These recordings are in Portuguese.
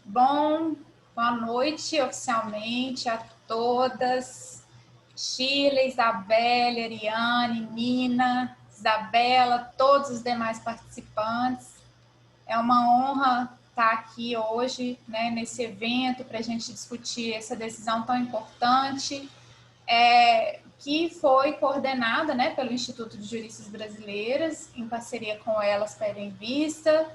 Bom, boa noite oficialmente a todas. Shirley, Isabelle, Ariane, Nina, Isabela, todos os demais participantes. É uma honra estar aqui hoje, né, nesse evento para a gente discutir essa decisão tão importante, que foi coordenada, né, pelo Instituto de Juristas Brasileiras, em parceria com Elas Pedem Vista,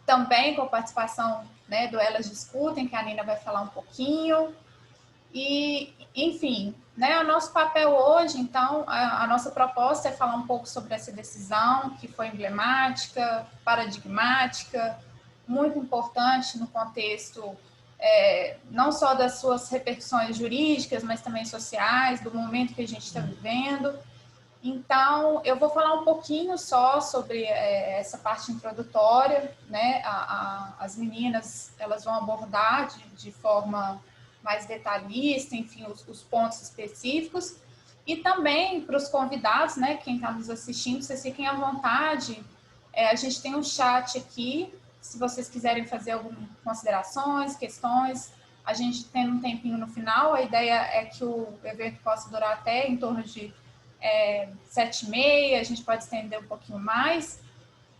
também com a participação, né, do Elas Discutem, que a Nina vai falar um pouquinho. E, enfim, né, o nosso papel hoje, então, a nossa proposta é falar um pouco sobre essa decisão, que foi emblemática, paradigmática, muito importante no contexto não só das suas repercussões jurídicas, mas também sociais, do momento que a gente está vivendo. Então, eu vou falar um pouquinho só sobre essa parte introdutória, né? As meninas, elas vão abordar de forma mais detalhista, enfim, os pontos específicos. E também para os convidados, né? Quem está nos assistindo, vocês fiquem à vontade. A gente tem um chat aqui, se vocês quiserem fazer algumas considerações, questões, a gente tem um tempinho no final. A ideia é que o evento possa durar até em torno de 7h30, a gente pode estender um pouquinho mais.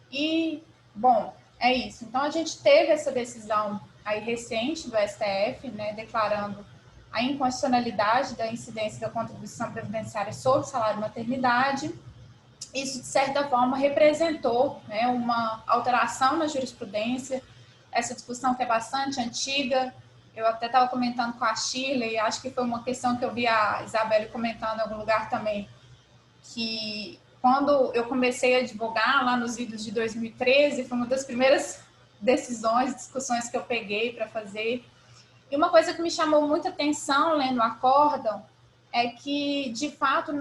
E, bom, é isso. Então, a gente teve essa decisão aí recente do STF, né, declarando a inconstitucionalidade da incidência da contribuição previdenciária sobre o salário maternidade. Isso, de certa forma, representou, né, uma alteração na jurisprudência, essa discussão que é bastante antiga. Eu até estava comentando com a Shirley, acho que foi uma questão que eu vi a Isabelle comentando em algum lugar também, que quando eu comecei a advogar lá nos idos de 2013, foi uma das primeiras decisões, discussões que eu peguei para fazer. E uma coisa que me chamou muita atenção lendo o acórdão é que, de fato,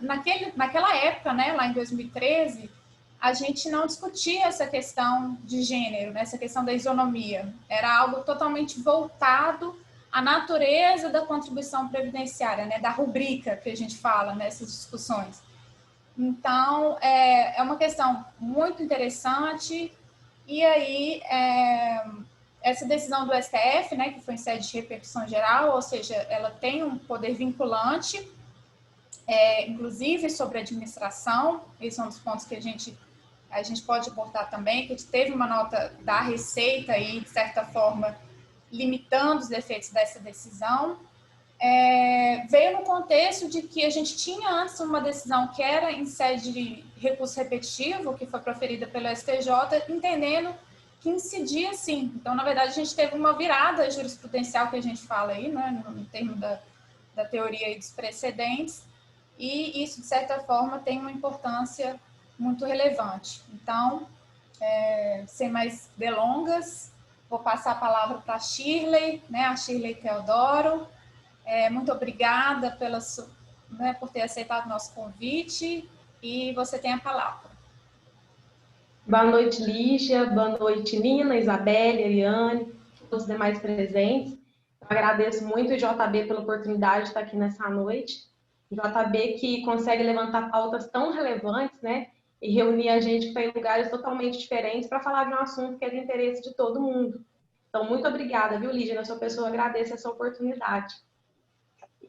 naquela época, né, lá em 2013, a gente não discutia essa questão de gênero, né, essa questão da isonomia. Era algo totalmente voltado à natureza da contribuição previdenciária, né, da rubrica que a gente fala nessas discussões. Então, é uma questão muito interessante. E aí, essa decisão do STF, né, que foi em sede de repercussão geral, ou seja, ela tem um poder vinculante, inclusive sobre a administração. Esse é um dos pontos que a gente pode abordar também, que a gente teve uma nota da Receita aí, de certa forma, limitando os efeitos dessa decisão. Veio no contexto de que a gente tinha antes uma decisão que era em sede de recurso repetitivo, que foi proferida pelo STJ, entendendo que incidia sim. Então, na verdade, a gente teve uma virada jurisprudencial que a gente fala aí, né, no termo da teoria e dos precedentes, e isso, de certa forma, tem uma importância muito relevante. Então, sem mais delongas, vou passar a palavra para a Shirley, né, a Shirley Teodoro. Muito obrigada por ter aceitado o nosso convite, e você tem a palavra. Boa noite, Lígia. Boa noite, Nina, Isabelle, Ariane, todos os demais presentes. Eu agradeço muito o JB pela oportunidade de estar aqui nessa noite. O JB que consegue levantar pautas tão relevantes, né? E reunir a gente que está em lugares totalmente diferentes para falar de um assunto que é de interesse de todo mundo. Então, muito obrigada, viu, Lígia? Na sua pessoa, agradeço essa oportunidade.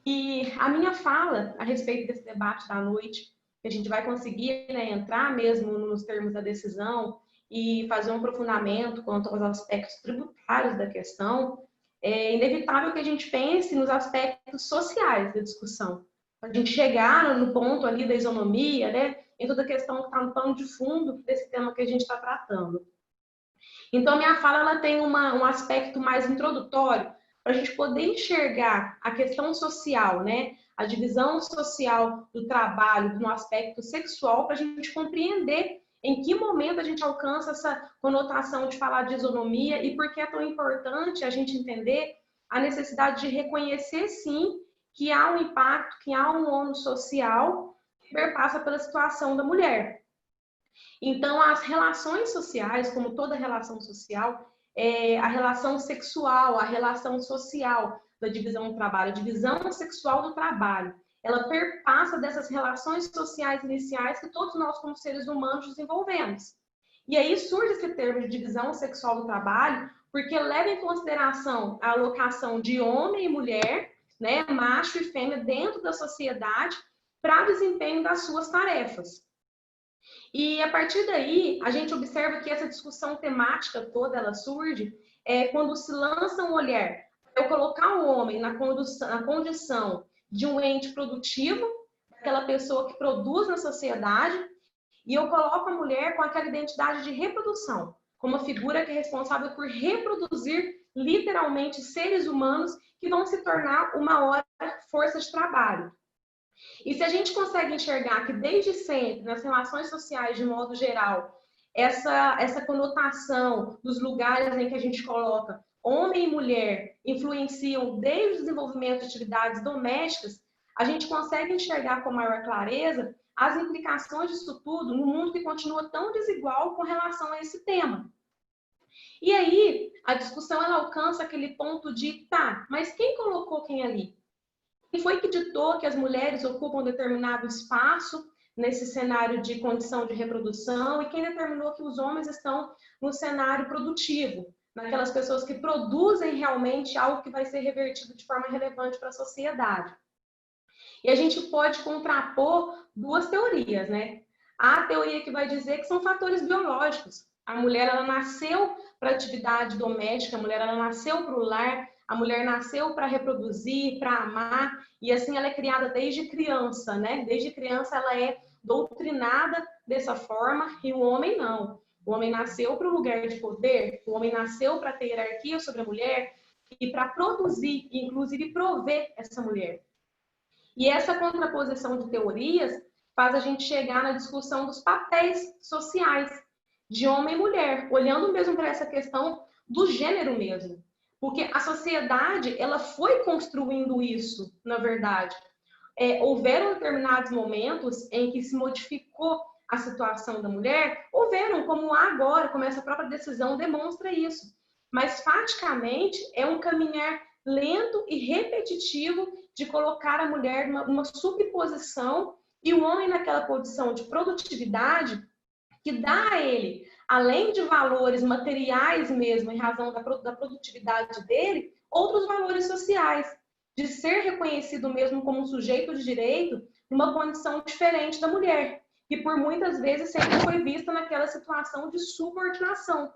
E a minha fala a respeito desse debate da noite, que a gente vai conseguir, né, entrar mesmo nos termos da decisão e fazer um aprofundamento quanto aos aspectos tributários da questão, é inevitável que a gente pense nos aspectos sociais da discussão. A gente chegar no ponto ali da isonomia, né, em toda a questão que está no pano de fundo desse tema que a gente está tratando. Então, a minha fala ela tem um aspecto mais introdutório, para a gente poder enxergar a questão social, né? A divisão social do trabalho no aspecto sexual, para a gente compreender em que momento a gente alcança essa conotação de falar de isonomia e por que é tão importante a gente entender a necessidade de reconhecer, sim, que há um impacto, que há um ônus social que perpassa pela situação da mulher. Então, as relações sociais, como toda relação social, a relação sexual, a relação social da divisão do trabalho, a divisão sexual do trabalho, ela perpassa dessas relações sociais iniciais que todos nós, como seres humanos, desenvolvemos. E aí surge esse termo de divisão sexual do trabalho porque leva em consideração a alocação de homem e mulher, né, macho e fêmea dentro da sociedade para desempenho das suas tarefas. E a partir daí, a gente observa que essa discussão temática toda, ela surge quando se lança um olhar para colocar o homem na condição de um ente produtivo, aquela pessoa que produz na sociedade, e eu coloco a mulher com aquela identidade de reprodução, como uma figura que é responsável por reproduzir literalmente seres humanos que vão se tornar uma hora força de trabalho. E se a gente consegue enxergar que desde sempre, nas relações sociais de modo geral, essa conotação dos lugares em que a gente coloca homem e mulher influenciam desde o desenvolvimento de atividades domésticas, a gente consegue enxergar com maior clareza as implicações disso tudo no mundo que continua tão desigual com relação a esse tema. E aí, a discussão ela alcança aquele ponto de, tá, mas quem colocou quem ali? Quem foi que ditou que as mulheres ocupam determinado espaço nesse cenário de condição de reprodução e quem determinou que os homens estão no cenário produtivo, naquelas pessoas que produzem realmente algo que vai ser revertido de forma relevante para a sociedade? E a gente pode contrapor duas teorias, né? Há a teoria que vai dizer que são fatores biológicos. A mulher, ela nasceu para atividade doméstica, a mulher, ela nasceu para o lar, a mulher nasceu para reproduzir, para amar, e assim ela é criada desde criança, né? Desde criança ela é doutrinada dessa forma, e o homem não. O homem nasceu para o lugar de poder, o homem nasceu para ter hierarquia sobre a mulher e para produzir, inclusive prover essa mulher. E essa contraposição de teorias faz a gente chegar na discussão dos papéis sociais de homem e mulher, olhando mesmo para essa questão do gênero mesmo. Porque a sociedade, ela foi construindo isso, na verdade. Houveram determinados momentos em que se modificou a situação da mulher, houveram, como há agora, como essa própria decisão demonstra isso. Mas, faticamente, é um caminhar lento e repetitivo de colocar a mulher numa superposição e o homem naquela posição de produtividade que dá a ele, além de valores materiais mesmo, em razão da produtividade dele, outros valores sociais, de ser reconhecido mesmo como um sujeito de direito numa condição diferente da mulher, que por muitas vezes sempre foi vista naquela situação de subordinação.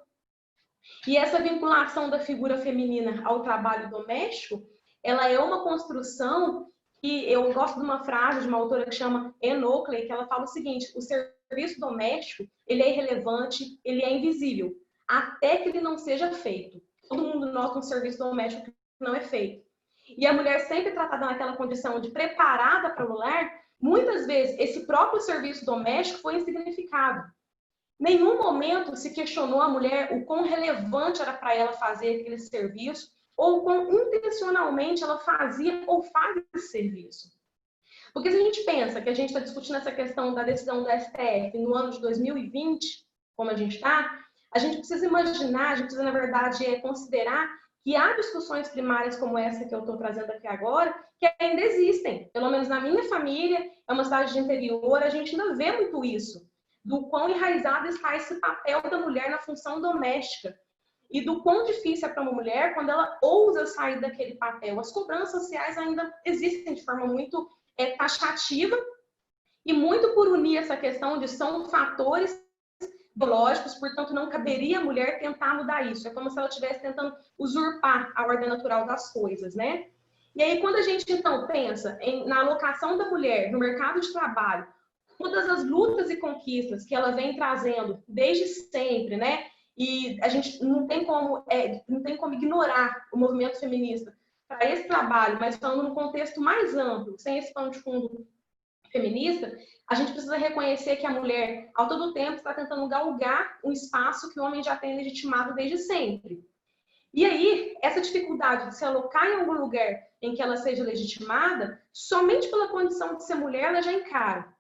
E essa vinculação da figura feminina ao trabalho doméstico, ela é uma construção que eu gosto de uma frase de uma autora que chama Anne Oakley, que ela fala o seguinte: o serviço doméstico, ele é irrelevante, ele é invisível, até que ele não seja feito. Todo mundo nota um serviço doméstico que não é feito. E a mulher sempre tratada naquela condição de preparada para o lar, muitas vezes esse próprio serviço doméstico foi insignificado. Nenhum momento se questionou a mulher o quão relevante era para ela fazer aquele serviço ou o quão intencionalmente ela fazia ou faz esse serviço. Porque se a gente pensa que a gente está discutindo essa questão da decisão do STF no ano de 2020, como a gente está, a gente precisa imaginar, a gente precisa, na verdade, considerar que há discussões primárias como essa que eu estou trazendo aqui agora, que ainda existem. Pelo menos na minha família, é uma cidade de interior, a gente ainda vê muito isso, do quão enraizado está esse papel da mulher na função doméstica e do quão difícil é para uma mulher quando ela ousa sair daquele papel. As cobranças sociais ainda existem de forma muito taxativa e muito por unir essa questão de são fatores biológicos, portanto não caberia a mulher tentar mudar isso. É como se ela estivesse tentando usurpar a ordem natural das coisas, né? E aí quando a gente então pensa na alocação da mulher no mercado de trabalho, todas as lutas e conquistas que ela vem trazendo desde sempre, né? E a gente não tem como ignorar o movimento feminista para esse trabalho, mas falando num contexto mais amplo, sem esse pano de fundo feminista, a gente precisa reconhecer que a mulher, ao todo tempo, está tentando galgar um espaço que o homem já tem legitimado desde sempre. E aí, essa dificuldade de se alocar em algum lugar em que ela seja legitimada, somente pela condição de ser mulher, ela já encara.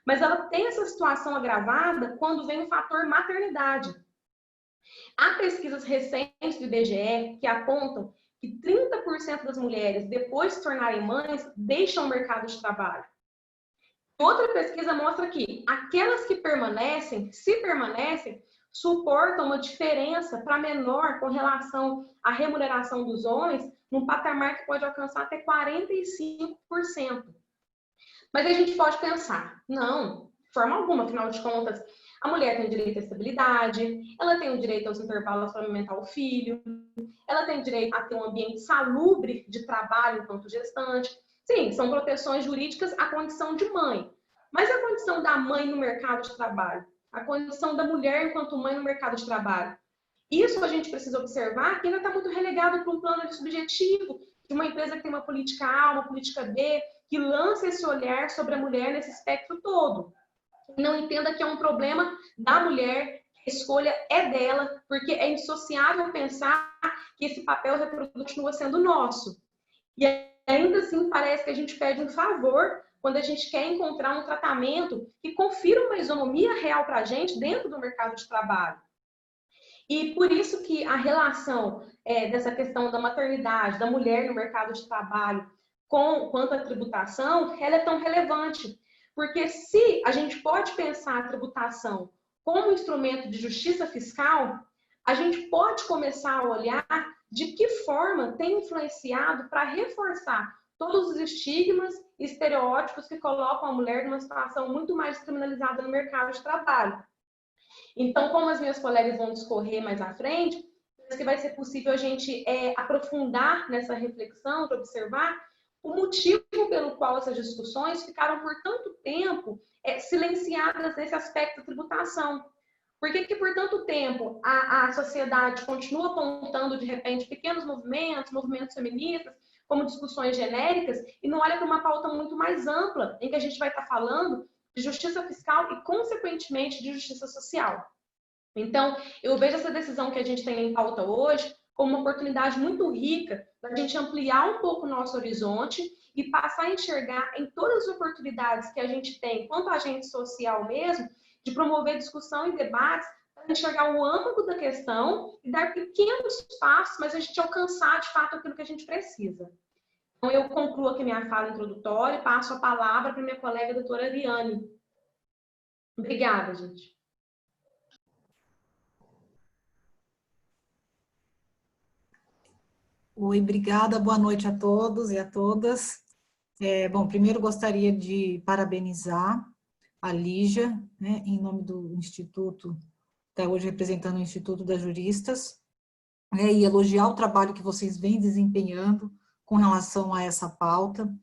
Mas ela tem essa situação agravada quando vem o fator maternidade. Há pesquisas recentes do IBGE que apontam que 30% das mulheres, depois de se tornarem mães, deixam o mercado de trabalho. Outra pesquisa mostra que aquelas que permanecem, se permanecem, suportam uma diferença para menor com relação à remuneração dos homens, num patamar que pode alcançar até 45%. Mas a gente pode pensar, não, de forma alguma, afinal de contas, a mulher tem direito à estabilidade, ela tem o direito aos intervalos para alimentar o filho, ela tem direito a ter um ambiente salubre de trabalho enquanto gestante. Sim, são proteções jurídicas à condição de mãe. Mas a condição da mãe no mercado de trabalho, a condição da mulher enquanto mãe no mercado de trabalho. Isso a gente precisa observar que ainda está muito relegado para um plano subjetivo de uma empresa que tem uma política A, uma política B, que lança esse olhar sobre a mulher nesse espectro todo. Não entenda que é um problema da mulher, a escolha é dela, porque é indissociável pensar que esse papel reprodutivo continua sendo nosso. E ainda assim parece que a gente pede um favor quando a gente quer encontrar um tratamento que confira uma isonomia real para a gente dentro do mercado de trabalho. E por isso que a relação dessa questão da maternidade, da mulher no mercado de trabalho, quanto à tributação, ela é tão relevante. Porque se a gente pode pensar a tributação como instrumento de justiça fiscal, a gente pode começar a olhar de que forma tem influenciado para reforçar todos os estigmas e estereótipos que colocam a mulher numa situação muito mais criminalizada no mercado de trabalho. Então, como as minhas colegas vão discorrer mais à frente, acho que vai ser possível a gente aprofundar nessa reflexão, de observar o motivo pelo qual essas discussões ficaram por tanto tempo silenciadas nesse aspecto da tributação. Por que por tanto tempo a sociedade continua apontando, de repente, pequenos movimentos feministas, como discussões genéricas, e não olha para uma pauta muito mais ampla, em que a gente vai estar falando de justiça fiscal e, consequentemente, de justiça social. Então, eu vejo essa decisão que a gente tem em pauta hoje como uma oportunidade muito rica da gente ampliar um pouco o nosso horizonte e passar a enxergar em todas as oportunidades que a gente tem, quanto agente social mesmo, de promover discussão e debates, para enxergar o âmago da questão e dar pequenos passos, mas a gente alcançar, de fato, aquilo que a gente precisa. Então, eu concluo aqui minha fala introdutória e passo a palavra para minha colega, doutora Ariane. Obrigada, gente. Oi, obrigada, boa noite a todos e a todas. Bom, primeiro gostaria de parabenizar a Lígia, né, em nome do Instituto, até hoje representando o Instituto das Juristas, e elogiar o trabalho que vocês vêm desempenhando com relação a essa pauta,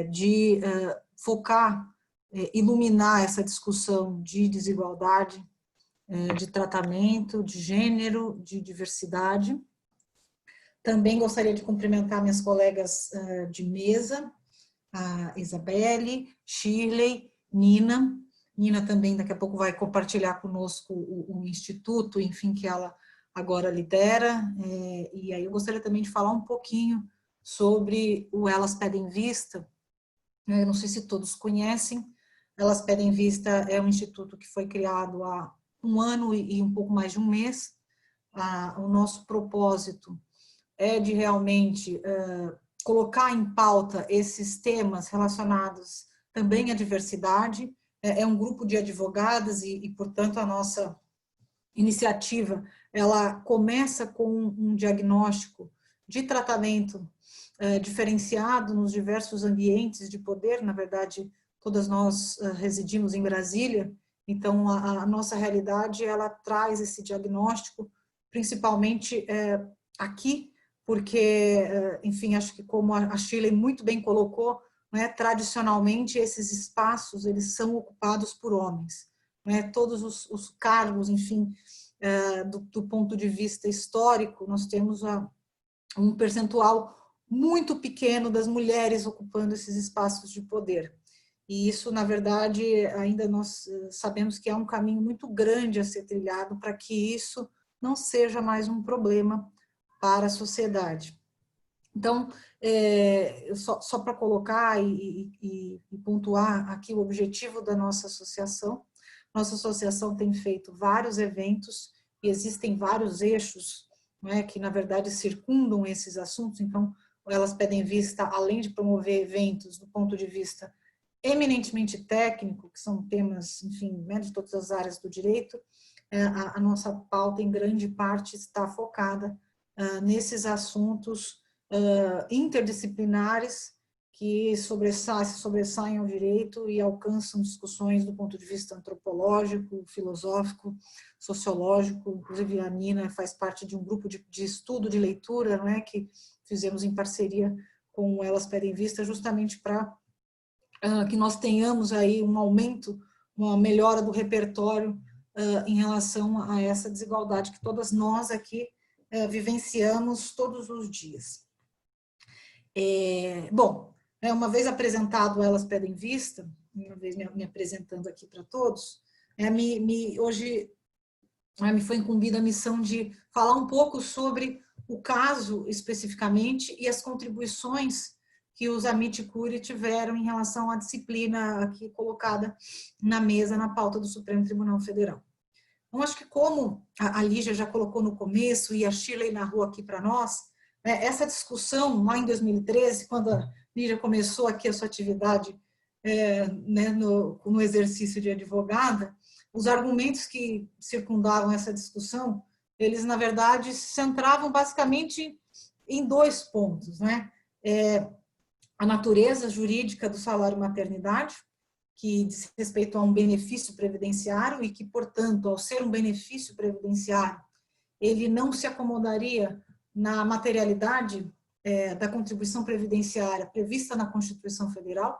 de focar, iluminar essa discussão de desigualdade, de tratamento, de gênero, de diversidade. Também gostaria de cumprimentar minhas colegas de mesa, a Isabelle, Shirley, Nina. Nina também daqui a pouco vai compartilhar conosco o instituto, enfim, que ela agora lidera. E aí eu gostaria também de falar um pouquinho sobre o Elas Pedem Vista. Eu não sei se todos conhecem. Elas Pedem Vista é um instituto que foi criado há 1 ano e um pouco mais de 1 mês. O nosso propósito é de realmente colocar em pauta esses temas relacionados também à diversidade. É um grupo de advogadas e, portanto, a nossa iniciativa, ela começa com um diagnóstico de tratamento diferenciado nos diversos ambientes de poder. Na verdade, todas nós residimos em Brasília, então a nossa realidade, ela traz esse diagnóstico, principalmente aqui, porque, enfim, acho que como a Shirley muito bem colocou, né, tradicionalmente esses espaços, eles são ocupados por homens, né, todos os cargos, enfim, do ponto de vista histórico, nós temos um percentual muito pequeno das mulheres ocupando esses espaços de poder. E isso, na verdade, ainda nós sabemos que é um caminho muito grande a ser trilhado para que isso não seja mais um problema para a sociedade. Então, só para colocar e pontuar aqui o objetivo da nossa associação tem feito vários eventos e existem vários eixos, né, que, na verdade, circundam esses assuntos. Então, Elas Pedem Vista, além de promover eventos do ponto de vista eminentemente técnico, que são temas, enfim, né, de todas as áreas do direito, a nossa pauta, em grande parte, está focada nesses assuntos interdisciplinares que se sobressaem ao direito e alcançam discussões do ponto de vista antropológico, filosófico, sociológico. Inclusive, a Nina faz parte de um grupo de estudo, de leitura, não é, que fizemos em parceria com Elas Pedem Vista, justamente para que nós tenhamos aí um aumento, uma melhora do repertório em relação a essa desigualdade que todas nós aqui vivenciamos todos os dias. Bom, uma vez apresentado Elas Pedem Vista, uma vez me apresentando aqui para todos, hoje me foi incumbida a missão de falar um pouco sobre o caso especificamente e as contribuições que os Amit Curiae tiveram em relação à disciplina aqui colocada na mesa, na pauta do Supremo Tribunal Federal. Então, acho que como a Lígia já colocou no começo e a Shirley narrou aqui para nós, essa discussão lá em 2013, quando a Lígia começou aqui a sua atividade no exercício de advogada, os argumentos que circundavam essa discussão, eles, na verdade, se centravam basicamente em 2 pontos, né? A natureza jurídica do salário maternidade, que diz respeito a um benefício previdenciário e que, portanto, ao ser um benefício previdenciário, ele não se acomodaria na materialidade da contribuição previdenciária prevista na Constituição Federal,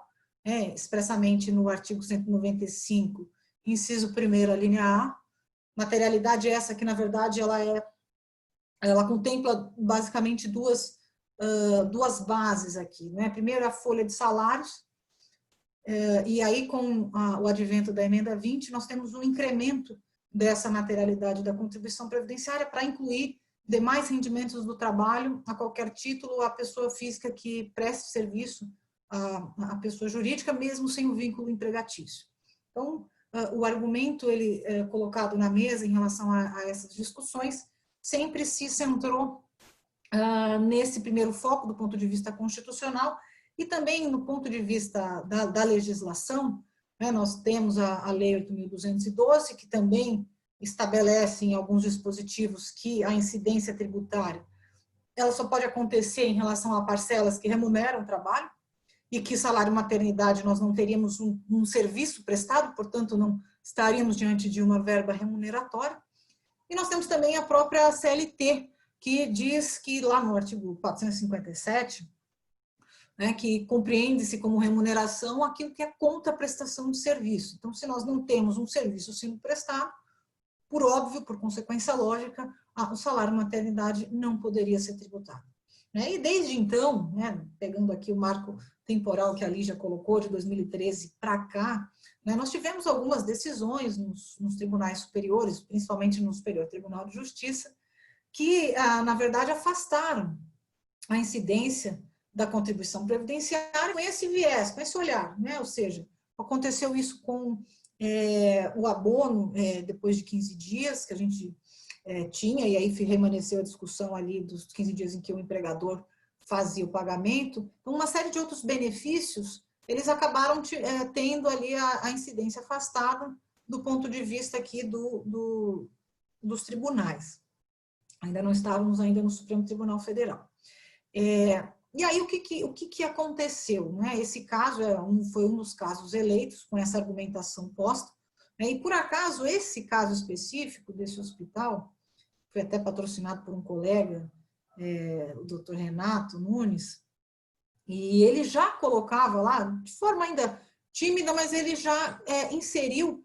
expressamente no artigo 195, inciso 1º, a linha A. Materialidade essa que, na verdade, ela contempla basicamente duas bases aqui, né? Primeiro, a folha de salários, e aí, com o advento da emenda 20, nós temos um incremento dessa materialidade da contribuição previdenciária para incluir demais rendimentos do trabalho a qualquer título à pessoa física que preste serviço à pessoa jurídica, mesmo sem o vínculo empregatício. Então, o argumento colocado na mesa em relação a essas discussões sempre se centrou nesse primeiro foco do ponto de vista constitucional e também no ponto de vista da legislação, né? Nós temos a Lei 8.212, que também estabelece em alguns dispositivos que a incidência tributária ela só pode acontecer em relação a parcelas que remuneram o trabalho e que salário maternidade nós não teríamos um serviço prestado, portanto não estaríamos diante de uma verba remuneratória. E nós temos também a própria CLT, que diz que lá no artigo 457, né, que compreende-se como remuneração aquilo que é contra a prestação de serviço. Então, se nós não temos um serviço sendo prestado, por óbvio, por consequência lógica, o salário maternidade não poderia ser tributado. E desde então, né, pegando aqui o marco temporal que a Lígia colocou, de 2013 para cá, né, nós tivemos algumas decisões nos tribunais superiores, principalmente no Superior Tribunal de Justiça, que, na verdade, afastaram a incidência da contribuição previdenciária com esse viés, com esse olhar, né? Ou seja, aconteceu isso com o abono depois de 15 dias que a gente tinha, e aí permaneceu a discussão ali dos 15 dias em que o empregador fazia o pagamento. Então, uma série de outros benefícios, eles acabaram tendo ali a incidência afastada do ponto de vista aqui dos tribunais. Ainda não estávamos ainda no Supremo Tribunal Federal. E aí, o que aconteceu? Né? Esse caso foi um dos casos eleitos com essa argumentação posta, né? E, por acaso, esse caso específico desse hospital, foi até patrocinado por um colega, o doutor Renato Nunes, e ele já colocava lá, de forma ainda tímida, mas ele já inseriu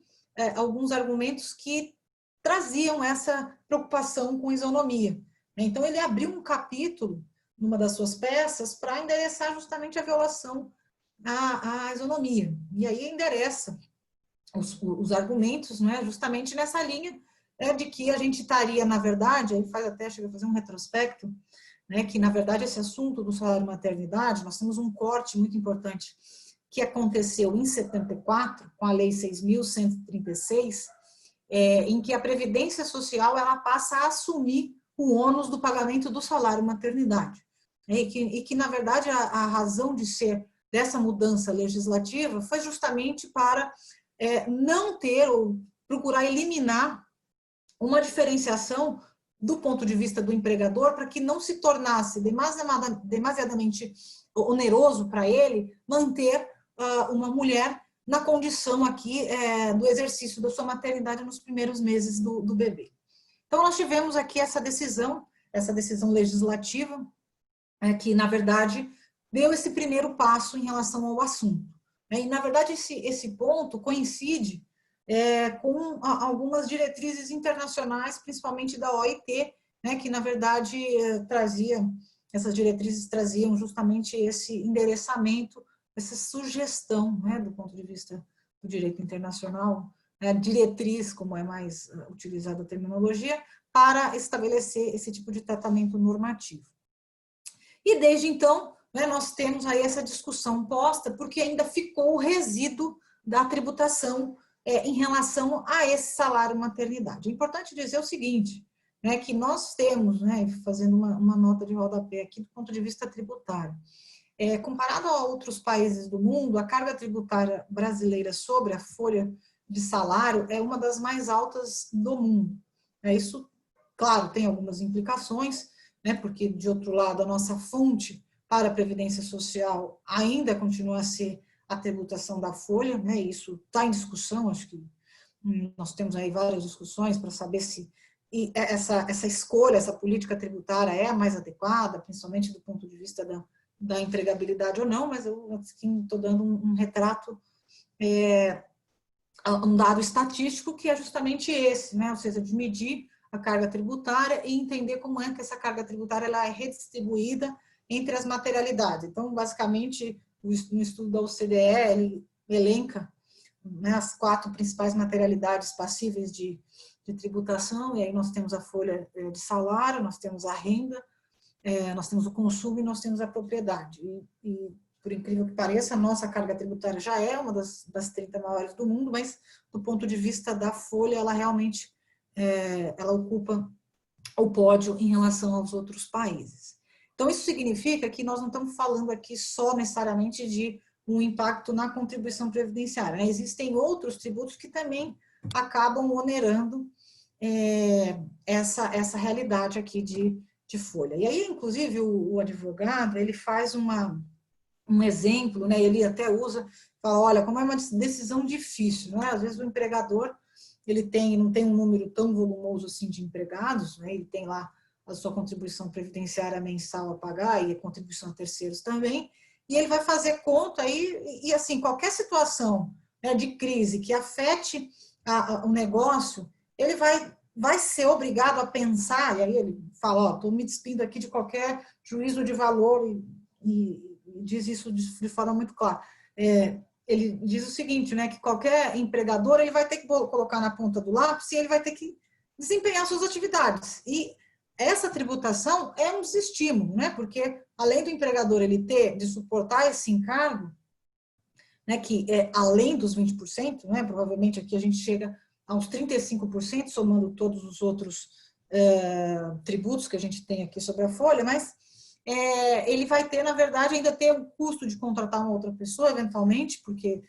alguns argumentos que traziam essa preocupação com isonomia. Então, ele abriu um capítulo numa das suas peças para endereçar justamente a violação à isonomia. E aí endereça os argumentos, né, justamente nessa linha de que a gente estaria, na verdade, aí chega a fazer um retrospecto, né, que, na verdade, esse assunto do salário maternidade, nós temos um corte muito importante que aconteceu em 74, com a Lei 6.136, em que a Previdência Social ela passa a assumir o ônus do pagamento do salário maternidade. E que, na verdade, a razão de ser dessa mudança legislativa foi justamente para não ter ou procurar eliminar uma diferenciação do ponto de vista do empregador para que não se tornasse demasiadamente oneroso para ele manter uma mulher na condição aqui do exercício da sua maternidade nos primeiros meses do bebê. Então, nós tivemos aqui essa decisão legislativa, que, na verdade, deu esse primeiro passo em relação ao assunto. E, na verdade, esse ponto coincide com algumas diretrizes internacionais, principalmente da OIT, né, que, na verdade, essas diretrizes traziam justamente esse endereçamento, essa sugestão, né, do ponto de vista do direito internacional, diretriz, como é mais utilizada a terminologia, para estabelecer esse tipo de tratamento normativo. E desde então, né, nós temos aí essa discussão posta, porque ainda ficou o resíduo da tributação em relação a esse salário maternidade. É importante dizer o seguinte, né, que nós temos, né, fazendo uma nota de rodapé aqui do ponto de vista tributário, comparado a outros países do mundo, a carga tributária brasileira sobre a folha de salário é uma das mais altas do mundo. Isso, claro, tem algumas implicações, né, porque, de outro lado, a nossa fonte para a Previdência Social ainda continua a ser a tributação da folha, né, isso está em discussão, acho que nós temos aí várias discussões para saber se essa escolha, essa política tributária é a mais adequada, principalmente do ponto de vista da empregabilidade ou não, mas eu estou dando um retrato, um dado estatístico que é justamente esse, né, ou seja, de medir a carga tributária e entender como é que essa carga tributária ela é redistribuída entre as materialidades. Então, basicamente, no estudo da OCDE, ele elenca, né, as 4 principais materialidades passíveis de tributação, e aí nós temos a folha de salário, nós temos a renda, nós temos o consumo e nós temos a propriedade. E por incrível que pareça, a nossa carga tributária já é uma das 30 maiores do mundo, mas do ponto de vista da folha, ela realmente ela ocupa o pódio em relação aos outros países. Então, isso significa que nós não estamos falando aqui só necessariamente de um impacto na contribuição previdenciária, né? Existem outros tributos que também acabam onerando essa realidade aqui de folha. E aí, inclusive, o advogado, ele faz um exemplo, né? Ele até usa, fala, olha, como é uma decisão difícil, né? Às vezes o empregador, ele não tem um número tão volumoso assim de empregados, né? Ele tem lá a sua contribuição previdenciária mensal a pagar e a contribuição a terceiros também, e ele vai fazer conta aí, e assim, qualquer situação, né, de crise que afete o negócio, ele vai ser obrigado a pensar, e aí ele fala, estou me despindo aqui de qualquer juízo de valor, e diz isso de forma muito clara. Ele diz o seguinte, né, que qualquer empregador ele vai ter que colocar na ponta do lápis e ele vai ter que desempenhar suas atividades. E essa tributação é um desestímulo, né, porque além do empregador ele ter de suportar esse encargo, né, que é além dos 20%, né, provavelmente aqui a gente chega a uns 35%, somando todos os outros tributos que a gente tem aqui sobre a folha, mas ele vai ter, na verdade, ainda ter o custo de contratar uma outra pessoa, eventualmente, porque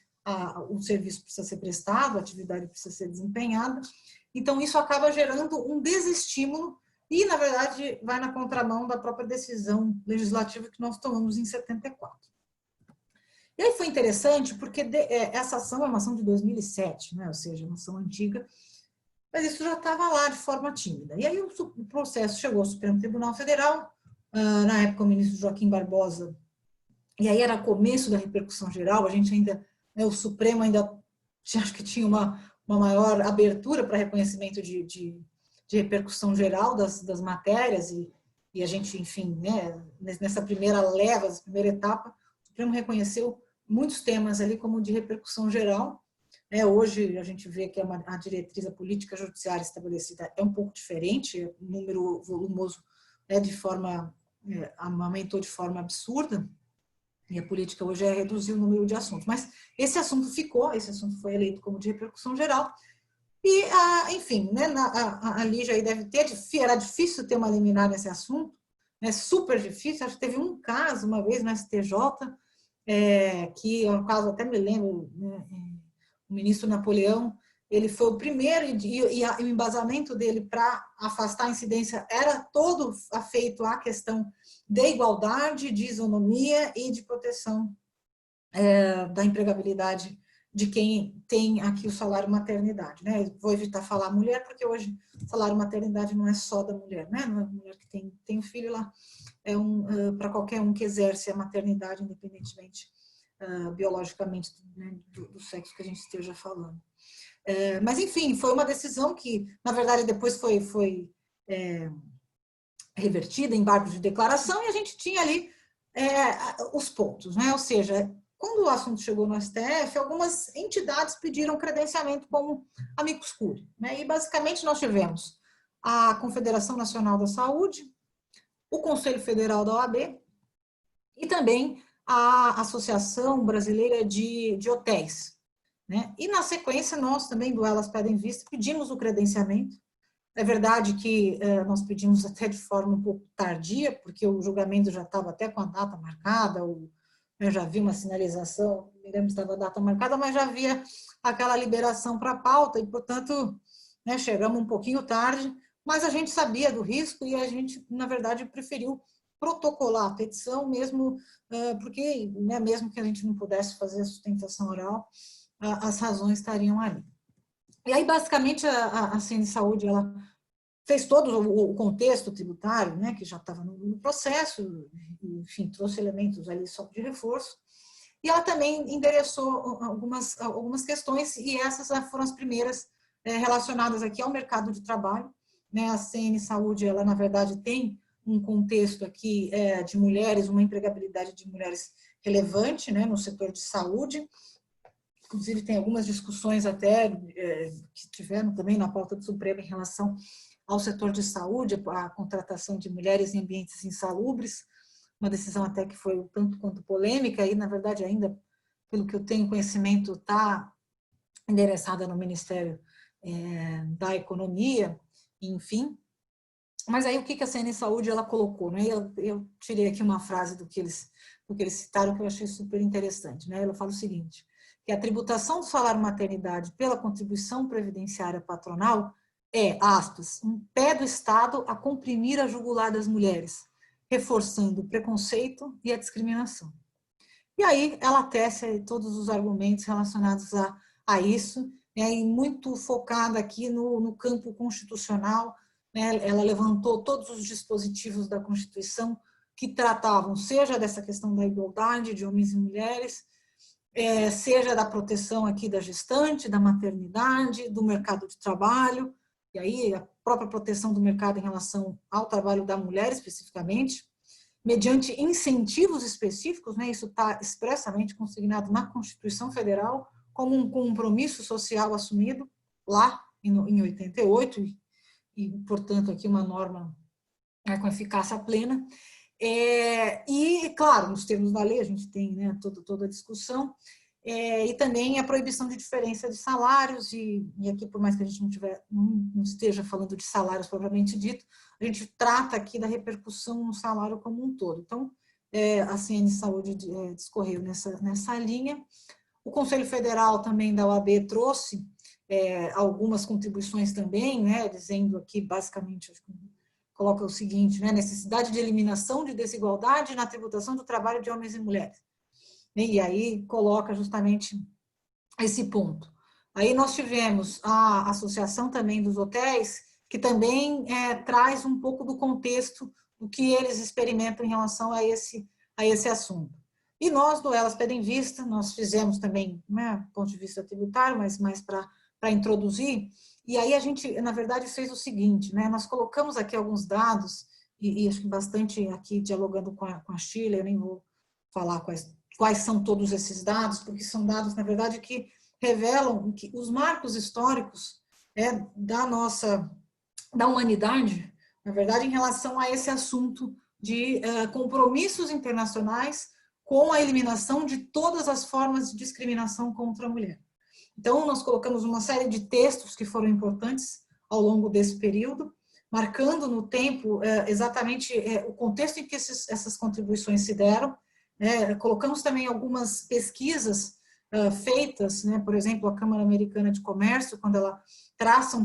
o serviço precisa ser prestado, a atividade precisa ser desempenhada. Então, isso acaba gerando um desestímulo e, na verdade, vai na contramão da própria decisão legislativa que nós tomamos em 74. E aí foi interessante, porque essa ação é uma ação de 2007, né? Ou seja, uma ação antiga, mas isso já estava lá de forma tímida. E aí o processo chegou ao Supremo Tribunal Federal, na época o ministro Joaquim Barbosa, e aí era começo da repercussão geral, a gente ainda, né, o Supremo ainda, acho que tinha uma maior abertura para reconhecimento de repercussão geral das matérias, e a gente, enfim, né, nessa primeira leva, nessa primeira etapa, o Supremo reconheceu muitos temas ali como de repercussão geral. Hoje a gente vê que a diretriz, a política judiciária estabelecida é um pouco diferente, o número volumoso aumentou de forma absurda, e a política hoje é reduzir o número de assuntos. Mas esse assunto foi eleito como de repercussão geral, e, enfim, né, a Lígia aí deve ter, era difícil ter uma liminar nesse assunto, né, super difícil, acho que teve um caso uma vez no STJ, que é um caso, até me lembro, né, o ministro Napoleão ele foi o primeiro e o embasamento dele para afastar a incidência era todo afeito à questão de igualdade, de isonomia e de proteção da empregabilidade de quem tem aqui o salário maternidade, né? Vou evitar falar mulher, porque hoje o salário maternidade não é só da mulher, né? Não é a mulher que tem um filho lá, é para qualquer um que exerce a maternidade, independentemente biologicamente, né, do sexo que a gente esteja falando. Mas, enfim, foi uma decisão que, na verdade, depois foi revertida em embargos de declaração, e a gente tinha ali os pontos, né? Ou seja, quando o assunto chegou no STF, algumas entidades pediram credenciamento como amicus curiae, né? E, basicamente, nós tivemos a Confederação Nacional da Saúde, o Conselho Federal da OAB e também a Associação Brasileira de Hotéis, né? E, na sequência, nós também, do Elas Pedem Vista, pedimos o credenciamento. É verdade que nós pedimos até de forma um pouco tardia, porque o julgamento já estava até com a data marcada, eu já vi uma sinalização, me lembro se estava a data marcada, mas já havia aquela liberação para a pauta, e, portanto, né, chegamos um pouquinho tarde, mas a gente sabia do risco e a gente, na verdade, preferiu protocolar a petição, mesmo porque, né, mesmo que a gente não pudesse fazer a sustentação oral, as razões estariam ali. E aí, basicamente, a CN Saúde, ela fez todo o contexto tributário, né, que já estava no processo, enfim, trouxe elementos ali só de reforço, e ela também endereçou algumas questões, e essas foram as primeiras relacionadas aqui ao mercado de trabalho, né? A CN Saúde, ela, na verdade, tem um contexto aqui de mulheres, uma empregabilidade de mulheres relevante, né, no setor de saúde. Inclusive, tem algumas discussões até que tiveram também na pauta do Supremo em relação ao setor de saúde, a contratação de mulheres em ambientes insalubres, uma decisão até que foi tanto quanto polêmica, e, na verdade, ainda, pelo que eu tenho conhecimento, está endereçada no Ministério da Economia, enfim. Mas aí, o que a CN Saúde ela colocou? Né? Eu tirei aqui uma frase do que eles citaram, que eu achei super interessante. Né? Ela fala o seguinte, que a tributação do salário maternidade pela contribuição previdenciária patronal é, aspas, um pé do Estado a comprimir a jugular das mulheres, reforçando o preconceito e a discriminação. E aí ela tece todos os argumentos relacionados a isso, né, e muito focada aqui no campo constitucional, né, ela levantou todos os dispositivos da Constituição que tratavam, seja dessa questão da igualdade de homens e mulheres, seja da proteção aqui da gestante, da maternidade, do mercado de trabalho, e aí a própria proteção do mercado em relação ao trabalho da mulher especificamente, mediante incentivos específicos, né, isso está expressamente consignado na Constituição Federal, como um compromisso social assumido lá em 88, e portanto, aqui uma norma com eficácia plena. E, claro, nos termos da lei, a gente tem, né, toda a discussão, e também a proibição de diferença de salários, e aqui, por mais que a gente não esteja falando de salários propriamente dito, a gente trata aqui da repercussão no salário como um todo. Então, a CN Saúde discorreu nessa linha. O Conselho Federal também da OAB trouxe algumas contribuições também, né, dizendo aqui, basicamente, acho que coloca o seguinte, né, necessidade de eliminação de desigualdade na tributação do trabalho de homens e mulheres. E aí coloca justamente esse ponto. Aí nós tivemos a Associação também dos Hotéis, que também traz um pouco do contexto do que eles experimentam em relação a esse assunto. E nós, do Elas Pedem Vista, nós fizemos também, né, do ponto de vista tributário, mas mais para introduzir, e aí a gente, na verdade, fez o seguinte, né, nós colocamos aqui alguns dados, e acho que bastante aqui dialogando com a Sheila, eu nem vou falar quais são todos esses dados, porque são dados, na verdade, que revelam que os marcos históricos da humanidade, na verdade, em relação a esse assunto de compromissos internacionais com a eliminação de todas as formas de discriminação contra a mulher. Então, nós colocamos uma série de textos que foram importantes ao longo desse período, marcando no tempo exatamente o contexto em que essas contribuições se deram. Colocamos também algumas pesquisas feitas, né, por exemplo, a Câmara Americana de Comércio, quando ela traça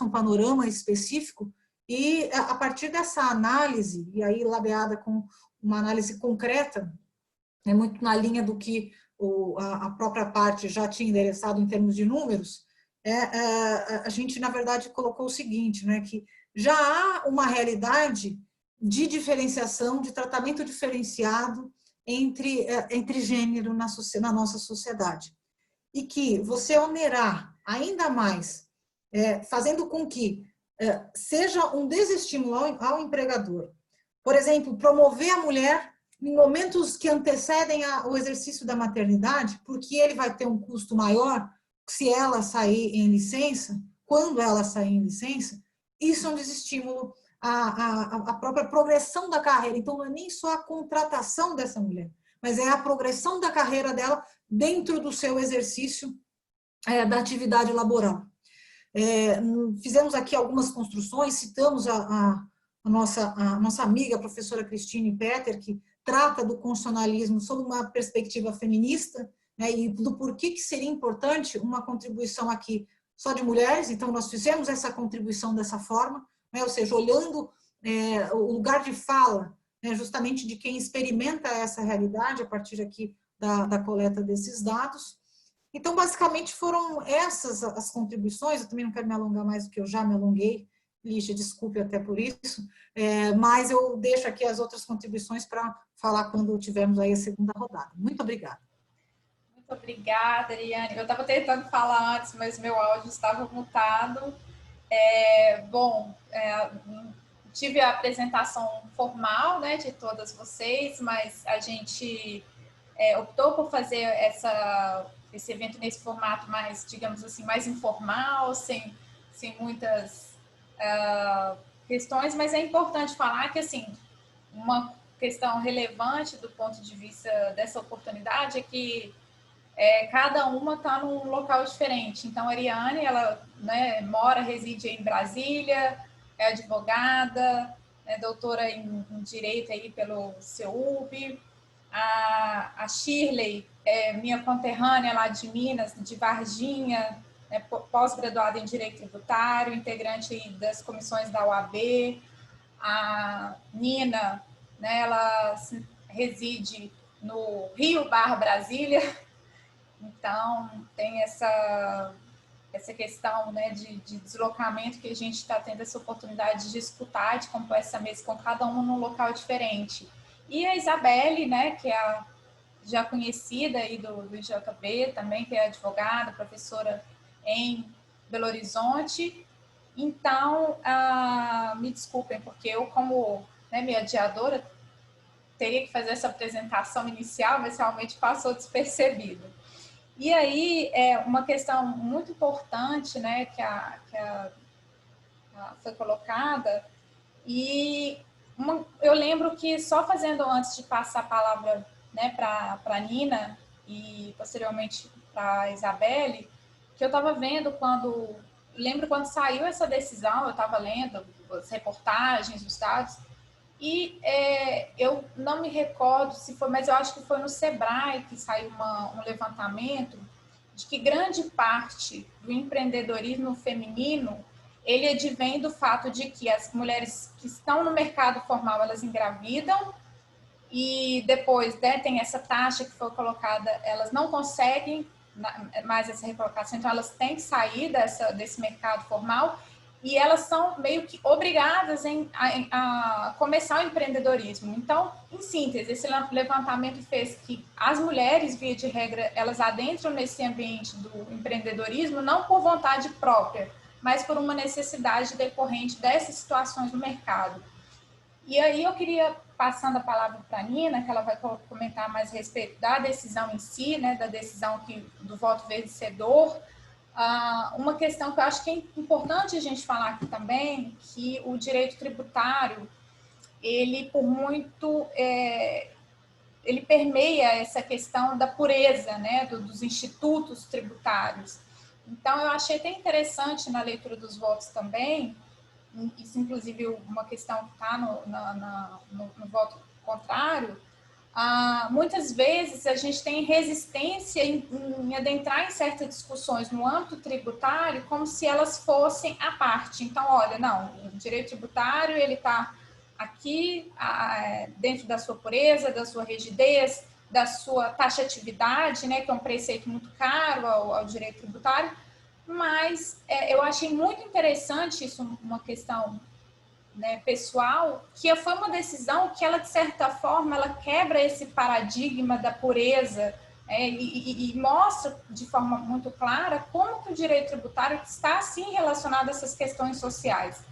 um panorama específico, e a partir dessa análise, e aí ladeada com uma análise concreta, é muito na linha do que a própria parte já tinha endereçado em termos de números, a gente, na verdade, colocou o seguinte, né, que já há uma realidade de diferenciação, de tratamento diferenciado entre gênero na nossa sociedade. E que você onerar ainda mais, fazendo com que seja um desestímulo ao empregador. Por exemplo, promover a mulher em momentos que antecedem o exercício da maternidade, porque ele vai ter um custo maior se ela sair em licença, quando ela sair em licença, isso é um desestímulo à própria progressão da carreira. Então, não é nem só a contratação dessa mulher, mas é a progressão da carreira dela dentro do seu exercício da atividade laboral. Fizemos aqui algumas construções, citamos a nossa amiga, a professora Cristine Petter, que trata do constitucionalismo sob uma perspectiva feminista, né, e do porquê que seria importante uma contribuição aqui só de mulheres. Então, nós fizemos essa contribuição dessa forma, né, ou seja, olhando o lugar de fala, né, justamente de quem experimenta essa realidade a partir aqui da coleta desses dados. Então, basicamente, foram essas as contribuições. Eu também não quero me alongar mais do que eu já me alonguei, Lígia, desculpe até por isso, mas eu deixo aqui as outras contribuições para falar quando tivermos aí a segunda rodada. Muito obrigada. Muito obrigada, Eliane. Eu estava tentando falar antes, mas meu áudio estava mutado. Tive a apresentação formal, né, de todas vocês, mas a gente optou por fazer esse evento nesse formato mais, digamos assim, mais informal, sem muitas questões, mas é importante falar que, assim, uma questão relevante do ponto de vista dessa oportunidade é que cada uma está num local diferente. Então, a Ariane, ela, né, reside em Brasília, é advogada, é doutora em Direito aí pelo CEUB. A Shirley é minha conterrânea lá de Minas, de Varginha, pós-graduada em Direito Tributário, integrante das comissões da OAB. A Nina, né, ela reside no Rio/Brasília, então tem essa questão, né, de deslocamento, que a gente está tendo essa oportunidade de escutar, de compor essa mesa com cada um num local diferente. E a Isabelle, né, que é a já conhecida aí do IJB, também que é advogada, professora em Belo Horizonte. Então, me desculpem, porque eu, como, né, mediadora, teria que fazer essa apresentação inicial, mas realmente passou despercebido. E aí, uma questão muito importante, né, que foi colocada, e eu lembro que só fazendo, antes de passar a palavra, né, para a Nina e posteriormente para a Isabelle, que eu estava vendo lembro quando saiu essa decisão, eu estava lendo as reportagens, os dados, e eu não me recordo se foi, mas eu acho que foi no Sebrae que saiu um levantamento de que grande parte do empreendedorismo feminino ele advém do fato de que as mulheres que estão no mercado formal, elas engravidam e depois, né, tem essa taxa que foi colocada, elas não conseguem mais essa recolocação, então elas têm que sair desse mercado formal e elas são meio que obrigadas a começar o empreendedorismo. Então, em síntese, esse levantamento fez que as mulheres, via de regra, elas adentram nesse ambiente do empreendedorismo não por vontade própria, mas por uma necessidade decorrente dessas situações no mercado. E aí eu queria, passando a palavra para a Nina, que ela vai comentar mais a respeito da decisão em si, né, da decisão do voto vencedor. Uma questão que eu acho que é importante a gente falar aqui também, que o direito tributário, ele por muito, ele permeia essa questão da pureza, né, dos institutos tributários. Então, eu achei até interessante na leitura dos votos também, isso inclusive uma questão que está no voto contrário, muitas vezes a gente tem resistência em adentrar em certas discussões no âmbito tributário como se elas fossem à parte. Então, olha, não, o direito tributário ele está aqui dentro da sua pureza, da sua rigidez, da sua taxatividade, né, que é um preceito muito caro ao direito tributário, mas eu achei muito interessante isso, uma questão, né, pessoal, que foi uma decisão que ela, de certa forma, ela quebra esse paradigma da pureza, e mostra de forma muito clara como que o direito tributário está, sim, relacionado a essas questões sociais.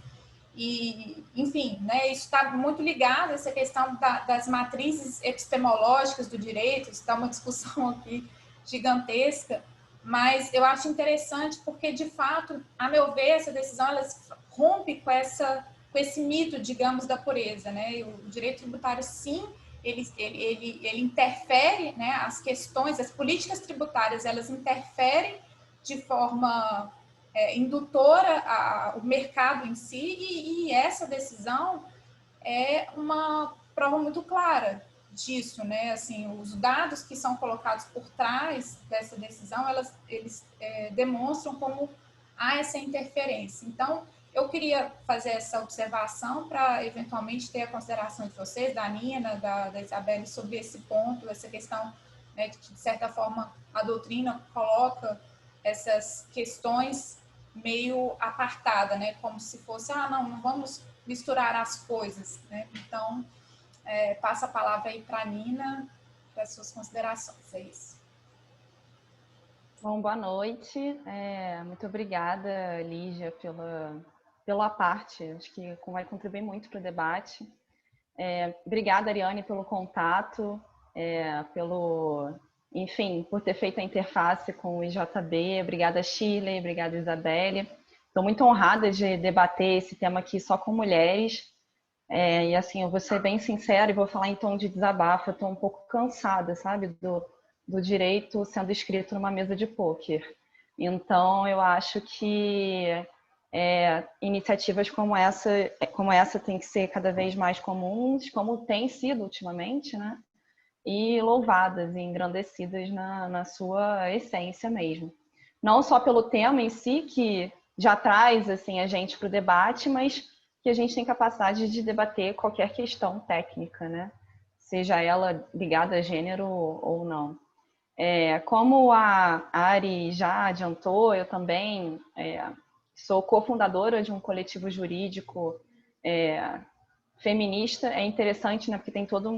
E, enfim, né, isso está muito ligado a essa questão das matrizes epistemológicas do direito, isso está uma discussão aqui gigantesca, mas eu acho interessante porque, de fato, a meu ver, essa decisão ela rompe com esse mito, digamos, da pureza, né? E o direito tributário, sim, ele interfere, né? As questões, as políticas tributárias, elas interferem de forma indutora o mercado em si, e essa decisão é uma prova muito clara disso, né? Assim, os dados que são colocados por trás dessa decisão, eles demonstram como há essa interferência. Então, eu queria fazer essa observação para, eventualmente, ter a consideração de vocês, da Nina, da Isabelle, sobre esse ponto, essa questão, né, de que, de certa forma, a doutrina coloca essas questões meio apartada, né? Como se fosse, não vamos misturar as coisas, né? Então, passa a palavra aí para a Nina, para as suas considerações. É isso. Bom, boa noite. Muito obrigada, Lígia, pela parte. Acho que vai contribuir muito para o debate. Obrigada, Ariane, pelo contato, enfim, por ter feito a interface com o IJB. Obrigada, Shirley. Obrigada, Isabelle. Estou muito honrada de debater esse tema aqui só com mulheres. E assim, eu vou ser bem sincera e vou falar em tom de desabafo. Eu estou um pouco cansada, sabe, do direito sendo escrito numa mesa de pôquer. Então, eu acho que iniciativas como essa têm que ser cada vez mais comuns, como tem sido ultimamente, né? E louvadas e engrandecidas na sua essência mesmo. Não só pelo tema em si, que já traz assim, a gente para o debate, mas que a gente tem capacidade de debater qualquer questão técnica, né? Seja ela ligada a gênero ou não. Como a Ari já adiantou, eu também sou cofundadora de um coletivo jurídico feminista. É interessante, né, porque tem toda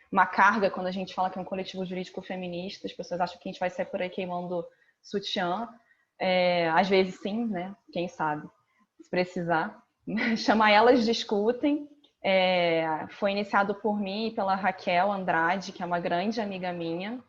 uma carga quando a gente fala que é um coletivo jurídico feminista. As pessoas acham que a gente vai sair por aí queimando sutiã. Às vezes sim, né? Quem sabe, se precisar. Chama Elas Discutem. Foi iniciado por mim e pela Raquel Andrade, que é uma grande amiga minha,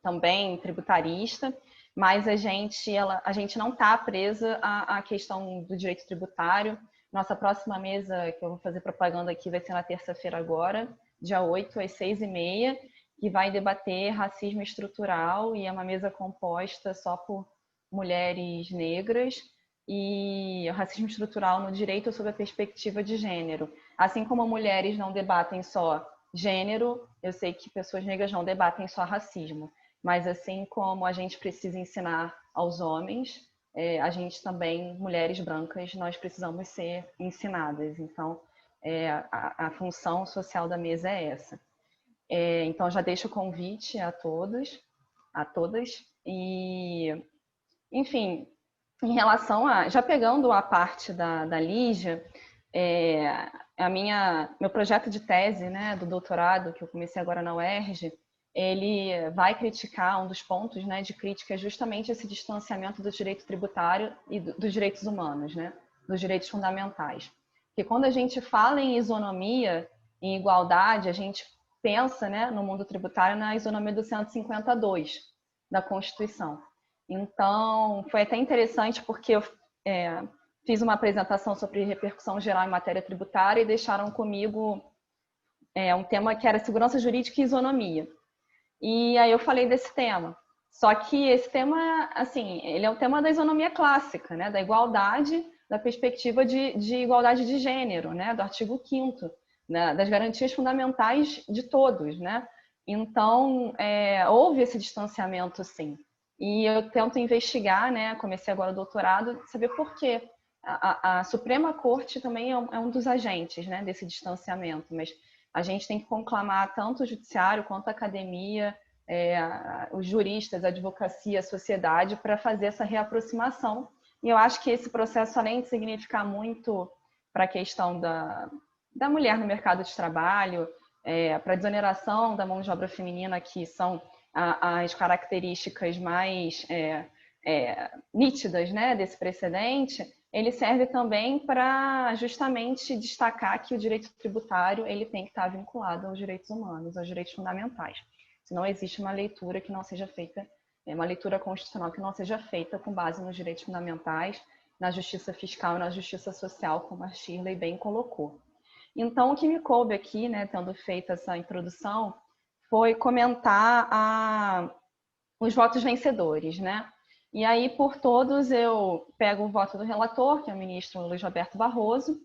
também tributarista, mas a gente não está presa à questão do direito tributário. Nossa próxima mesa, que eu vou fazer propaganda aqui, vai ser na terça-feira agora, dia 8, às 6h30, que vai debater racismo estrutural, e é uma mesa composta só por mulheres negras, e racismo estrutural no direito sob a perspectiva de gênero. Assim como mulheres não debatem só gênero, eu sei que pessoas negras não debatem só racismo, mas assim como a gente precisa ensinar aos homens, a gente também, mulheres brancas, nós precisamos ser ensinadas. Então, a função social da mesa é essa. Então, já deixo o convite a todas, e, enfim, em relação já pegando a parte da Lígia, meu projeto de tese, né, do doutorado, que eu comecei agora na UERJ, ele vai criticar, um dos pontos, né, de crítica é justamente esse distanciamento do direito tributário e dos direitos humanos, né, dos direitos fundamentais. Porque quando a gente fala em isonomia, em igualdade, a gente pensa, né, no mundo tributário na isonomia do 152 da Constituição. Então, foi até interessante porque eu fiz uma apresentação sobre repercussão geral em matéria tributária e deixaram comigo um tema que era segurança jurídica e isonomia. E aí eu falei desse tema. Só que esse tema, assim, ele é um tema da isonomia clássica, né? Da igualdade, da perspectiva de igualdade de gênero, né? Do artigo 5º né, das garantias fundamentais de todos, né? Então, houve esse distanciamento, sim. E eu tento investigar, né? Comecei agora o doutorado, saber por quê. A Suprema Corte também é um dos agentes, né, desse distanciamento, mas a gente tem que conclamar tanto o judiciário quanto a academia, os juristas, a advocacia, a sociedade, para fazer essa reaproximação. E eu acho que esse processo, além de significar muito para a questão da mulher no mercado de trabalho, para a desoneração da mão de obra feminina, que são as características mais nítidas, né, desse precedente, ele serve também para justamente destacar que o direito tributário ele tem que estar vinculado aos direitos humanos, aos direitos fundamentais. Não existe uma leitura que não seja feita, uma leitura constitucional que não seja feita com base nos direitos fundamentais, na justiça fiscal e na justiça social, como a Shirley bem colocou. Então, o que me coube aqui, né, tendo feito essa introdução, foi comentar os votos vencedores, né? E aí, por todos, eu pego o voto do relator, que é o ministro Luiz Roberto Barroso,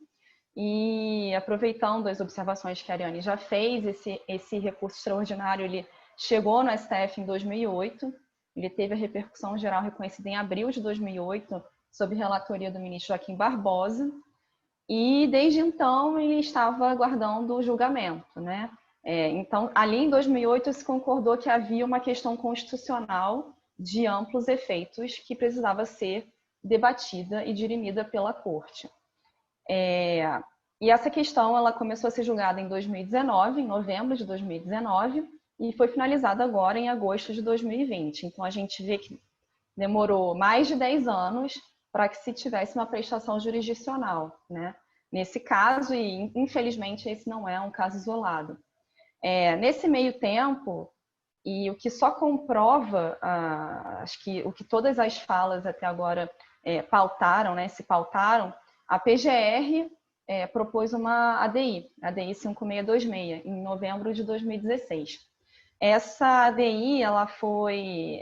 e aproveitando as observações que a Ariane já fez, esse recurso extraordinário ele chegou no STF em 2008, ele teve a repercussão geral reconhecida em abril de 2008, sob relatoria do ministro Joaquim Barbosa, e desde então ele estava aguardando o julgamento, né? Então, ali em 2008 se concordou que havia uma questão constitucional de amplos efeitos que precisava ser debatida e dirimida pela Corte. E essa questão ela começou a ser julgada em 2019, em novembro de 2019, e foi finalizada agora em agosto de 2020. Então, a gente vê que demorou mais de 10 anos para que se tivesse uma prestação jurisdicional, né? Nesse caso, e infelizmente esse não é um caso isolado. Nesse meio tempo, e o que só comprova, acho que o que todas as falas até agora pautaram, né, se pautaram, a PGR propôs uma ADI 5626, em novembro de 2016. Essa ADI ela foi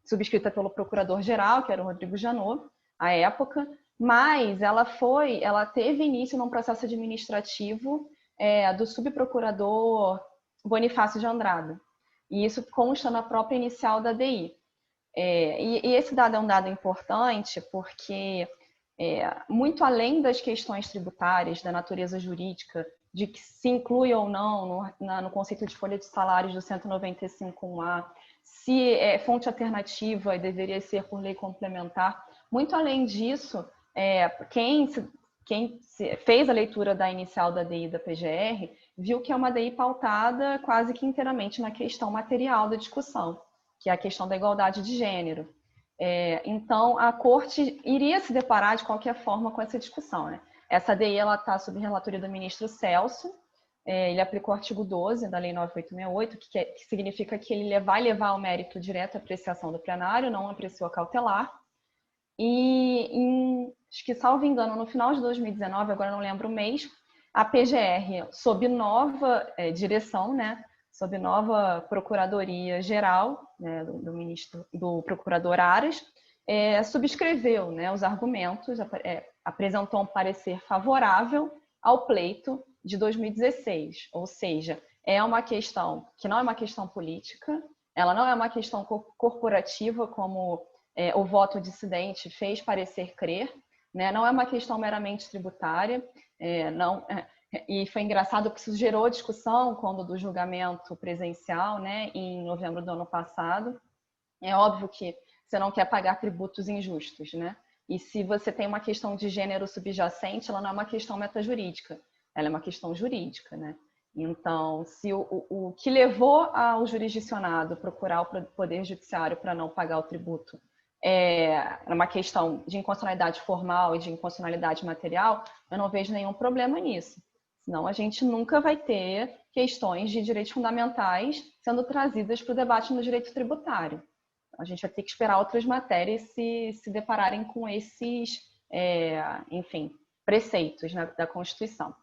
subscrita pelo procurador-geral, que era o Rodrigo Janot, à época, mas ela teve início num processo administrativo do subprocurador Bonifácio de Andrada. E isso consta na própria inicial da ADI. E esse dado é um dado importante porque, muito além das questões tributárias, da natureza jurídica, de que se inclui ou não no conceito de folha de salários do 195A, se é fonte alternativa e deveria ser por lei complementar, muito além disso, quem fez a leitura da inicial da ADI da PGR viu que é uma ADI pautada quase que inteiramente na questão material da discussão, que é a questão da igualdade de gênero. Então, a Corte iria se deparar de qualquer forma com essa discussão, né? Essa ADI está sob relatoria do ministro Celso, ele aplicou o artigo 12 da Lei 9868, que significa que ele vai levar o mérito direto à apreciação do plenário, não apreciou a cautelar. E, acho que, salvo engano, no final de 2019, agora não lembro o mês, a PGR, sob nova direção, né, sob nova Procuradoria-Geral, né, do procurador Aras, subscreveu, né, os argumentos, apresentou um parecer favorável ao pleito de 2016, ou seja, é uma questão que não é uma questão política, ela não é uma questão corporativa, como o voto dissidente fez parecer crer, né? Não é uma questão meramente tributária, e foi engraçado porque isso gerou discussão quando do julgamento presencial, né, em novembro do ano passado. É óbvio que você não quer pagar tributos injustos, né? E se você tem uma questão de gênero subjacente, ela não é uma questão metajurídica, ela é uma questão jurídica, né? Então, se o que levou ao jurisdicionado procurar o Poder Judiciário para não pagar o tributo é uma questão de inconstitucionalidade formal e de inconstitucionalidade material, eu não vejo nenhum problema nisso. Senão a gente nunca vai ter questões de direitos fundamentais sendo trazidas para o debate no direito tributário. A gente vai ter que esperar outras matérias se depararem com esses, enfim, preceitos, né, da Constituição.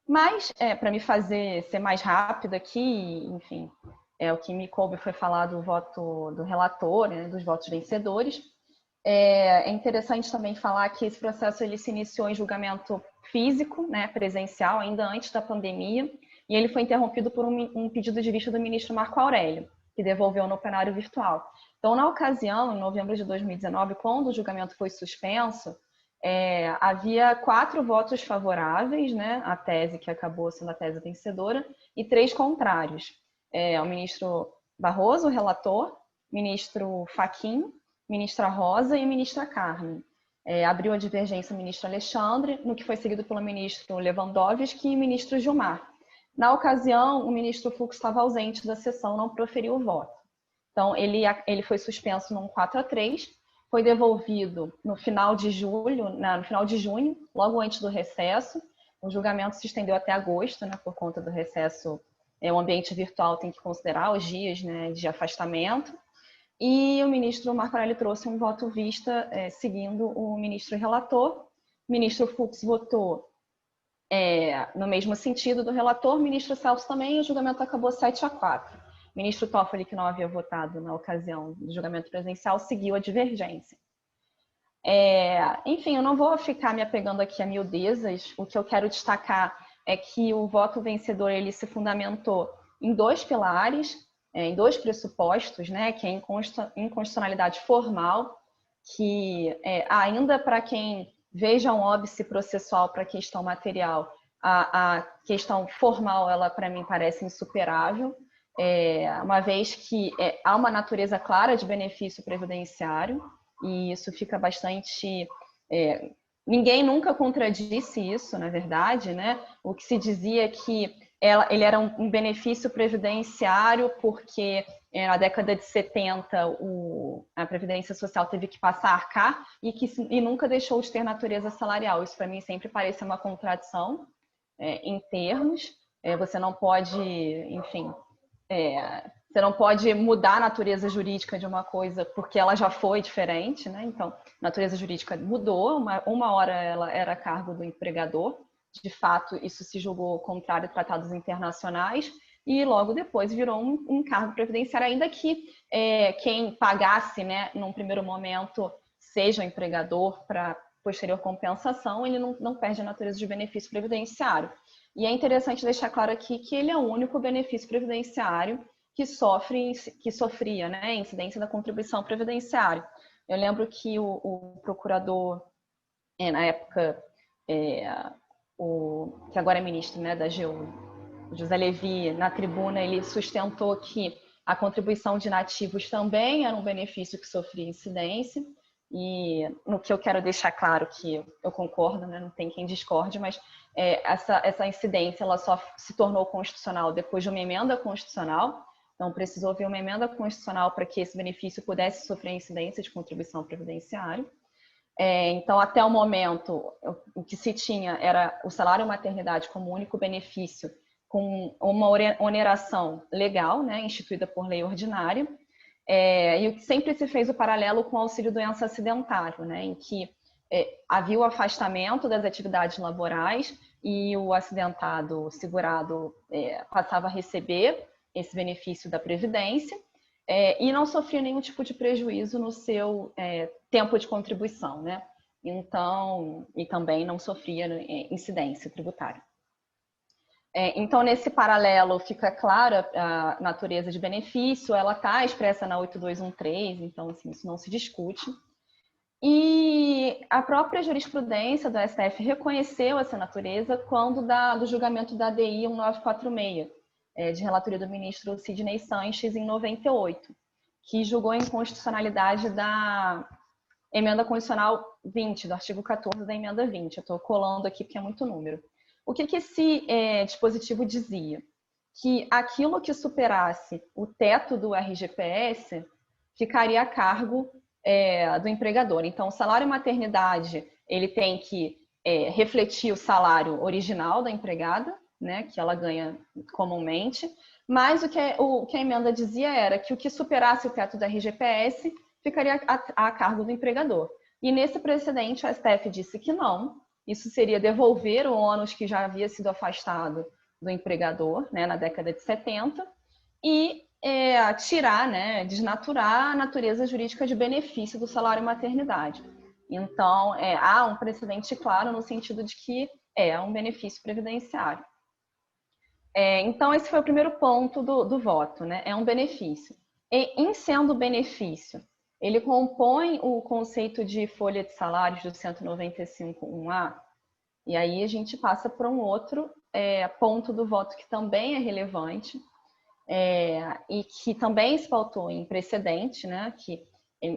Mas, para me ser mais rápida aqui, enfim, o que me coube foi falar do voto do relator, né, dos votos vencedores. É interessante também falar que esse processo ele se iniciou em julgamento físico, né, presencial, ainda antes da pandemia, e ele foi interrompido por um pedido de vista do ministro Marco Aurélio, que devolveu no plenário virtual. Então, na ocasião, em novembro de 2019, quando o julgamento foi suspenso, havia 4 votos favoráveis, né, à tese que acabou sendo a tese vencedora, e 3 contrários. O ministro Barroso, o relator, ministro Fachin, ministra Rosa e ministra Carmen. Abriu a divergência o ministro Alexandre, no que foi seguido pelo ministro Lewandowski e ministro Gilmar. Na ocasião, o ministro Fux estava ausente da sessão, não proferiu o voto. Então, ele foi suspenso num 4-3, foi devolvido no final de junho, logo antes do recesso. O julgamento se estendeu até agosto, né, por conta do recesso. O ambiente virtual tem que considerar os dias, né, de afastamento. E o ministro Marco Aurélio trouxe um voto vista, seguindo o ministro relator. O ministro Fux votou no mesmo sentido do relator, o ministro Celso também, e o julgamento acabou 7-4. O ministro Toffoli, que não havia votado na ocasião do julgamento presencial, seguiu a divergência. Enfim, eu não vou ficar me apegando aqui a miudezas. O que eu quero destacar é que o voto vencedor ele se fundamentou em 2 pilares, em 2 pressupostos, né, que é a inconstitucionalidade formal, que ainda para quem veja um óbice processual para a questão material, a questão formal, ela para mim parece insuperável, uma vez que há uma natureza clara de benefício previdenciário, e isso fica bastante... ninguém nunca contradisse isso, na verdade, né? O que se dizia é que ele era um benefício previdenciário porque na década de 70 a Previdência Social teve que passar a arcar e nunca deixou de ter natureza salarial. Isso para mim sempre parece uma contradição em termos. Você não pode, enfim, você não pode mudar a natureza jurídica de uma coisa porque ela já foi diferente, né? Então, a natureza jurídica mudou, uma hora ela era a cargo do empregador, de fato isso se julgou contrário a tratados internacionais, e logo depois virou um cargo previdenciário, ainda que quem pagasse, né, num primeiro momento, seja o empregador para posterior compensação, ele não perde a natureza de benefício previdenciário. E é interessante deixar claro aqui que ele é o único benefício previdenciário que sofria, né, incidência da contribuição previdenciária. Eu lembro que o procurador, na época, que agora é ministro, né, da AGU, José Levi, na tribuna, ele sustentou que a contribuição de nativos também era um benefício que sofria incidência, e no que eu quero deixar claro que eu concordo, né, não tem quem discorde, mas essa incidência ela só se tornou constitucional depois de uma emenda constitucional. Então, precisou haver uma emenda constitucional para que esse benefício pudesse sofrer incidência de contribuição previdenciária. Então, até o momento, o que se tinha era o salário maternidade como único benefício, com uma oneração legal, né, instituída por lei ordinária. E o que sempre se fez o paralelo com o auxílio doença acidentário, né, em que havia o afastamento das atividades laborais e o acidentado segurado passava a receber esse benefício da Previdência e não sofria nenhum tipo de prejuízo no seu tempo de contribuição, né? Então, e também não sofria incidência tributária. Então, nesse paralelo, fica clara a natureza de benefício, ela está expressa na 8213, então, assim, isso não se discute. E a própria jurisprudência do STF reconheceu essa natureza quando do julgamento da ADI 1946, de relatoria do ministro Sidney Sanches, em 98, que julgou a inconstitucionalidade da emenda constitucional 20, do artigo 14 da emenda 20. Eu estou colando aqui porque é muito número. O que esse dispositivo dizia? Que aquilo que superasse o teto do RGPS ficaria a cargo do empregador. Então, o salário maternidade ele tem que refletir o salário original da empregada, né, que ela ganha comumente, mas o que a emenda dizia era que o que superasse o teto do RGPS ficaria a cargo do empregador. E nesse precedente, o STF disse que não, isso seria devolver o ônus que já havia sido afastado do empregador, né, na década de 70, e tirar, né, desnaturar a natureza jurídica de benefício do salário maternidade. Então, há um precedente claro no sentido de que é um benefício previdenciário. Então, esse foi o primeiro ponto do voto, né? É um benefício. E, em sendo benefício, ele compõe o conceito de folha de salários do 195.1a, e aí a gente passa para um outro ponto do voto que também é relevante, e que também se pautou em precedente, né? Que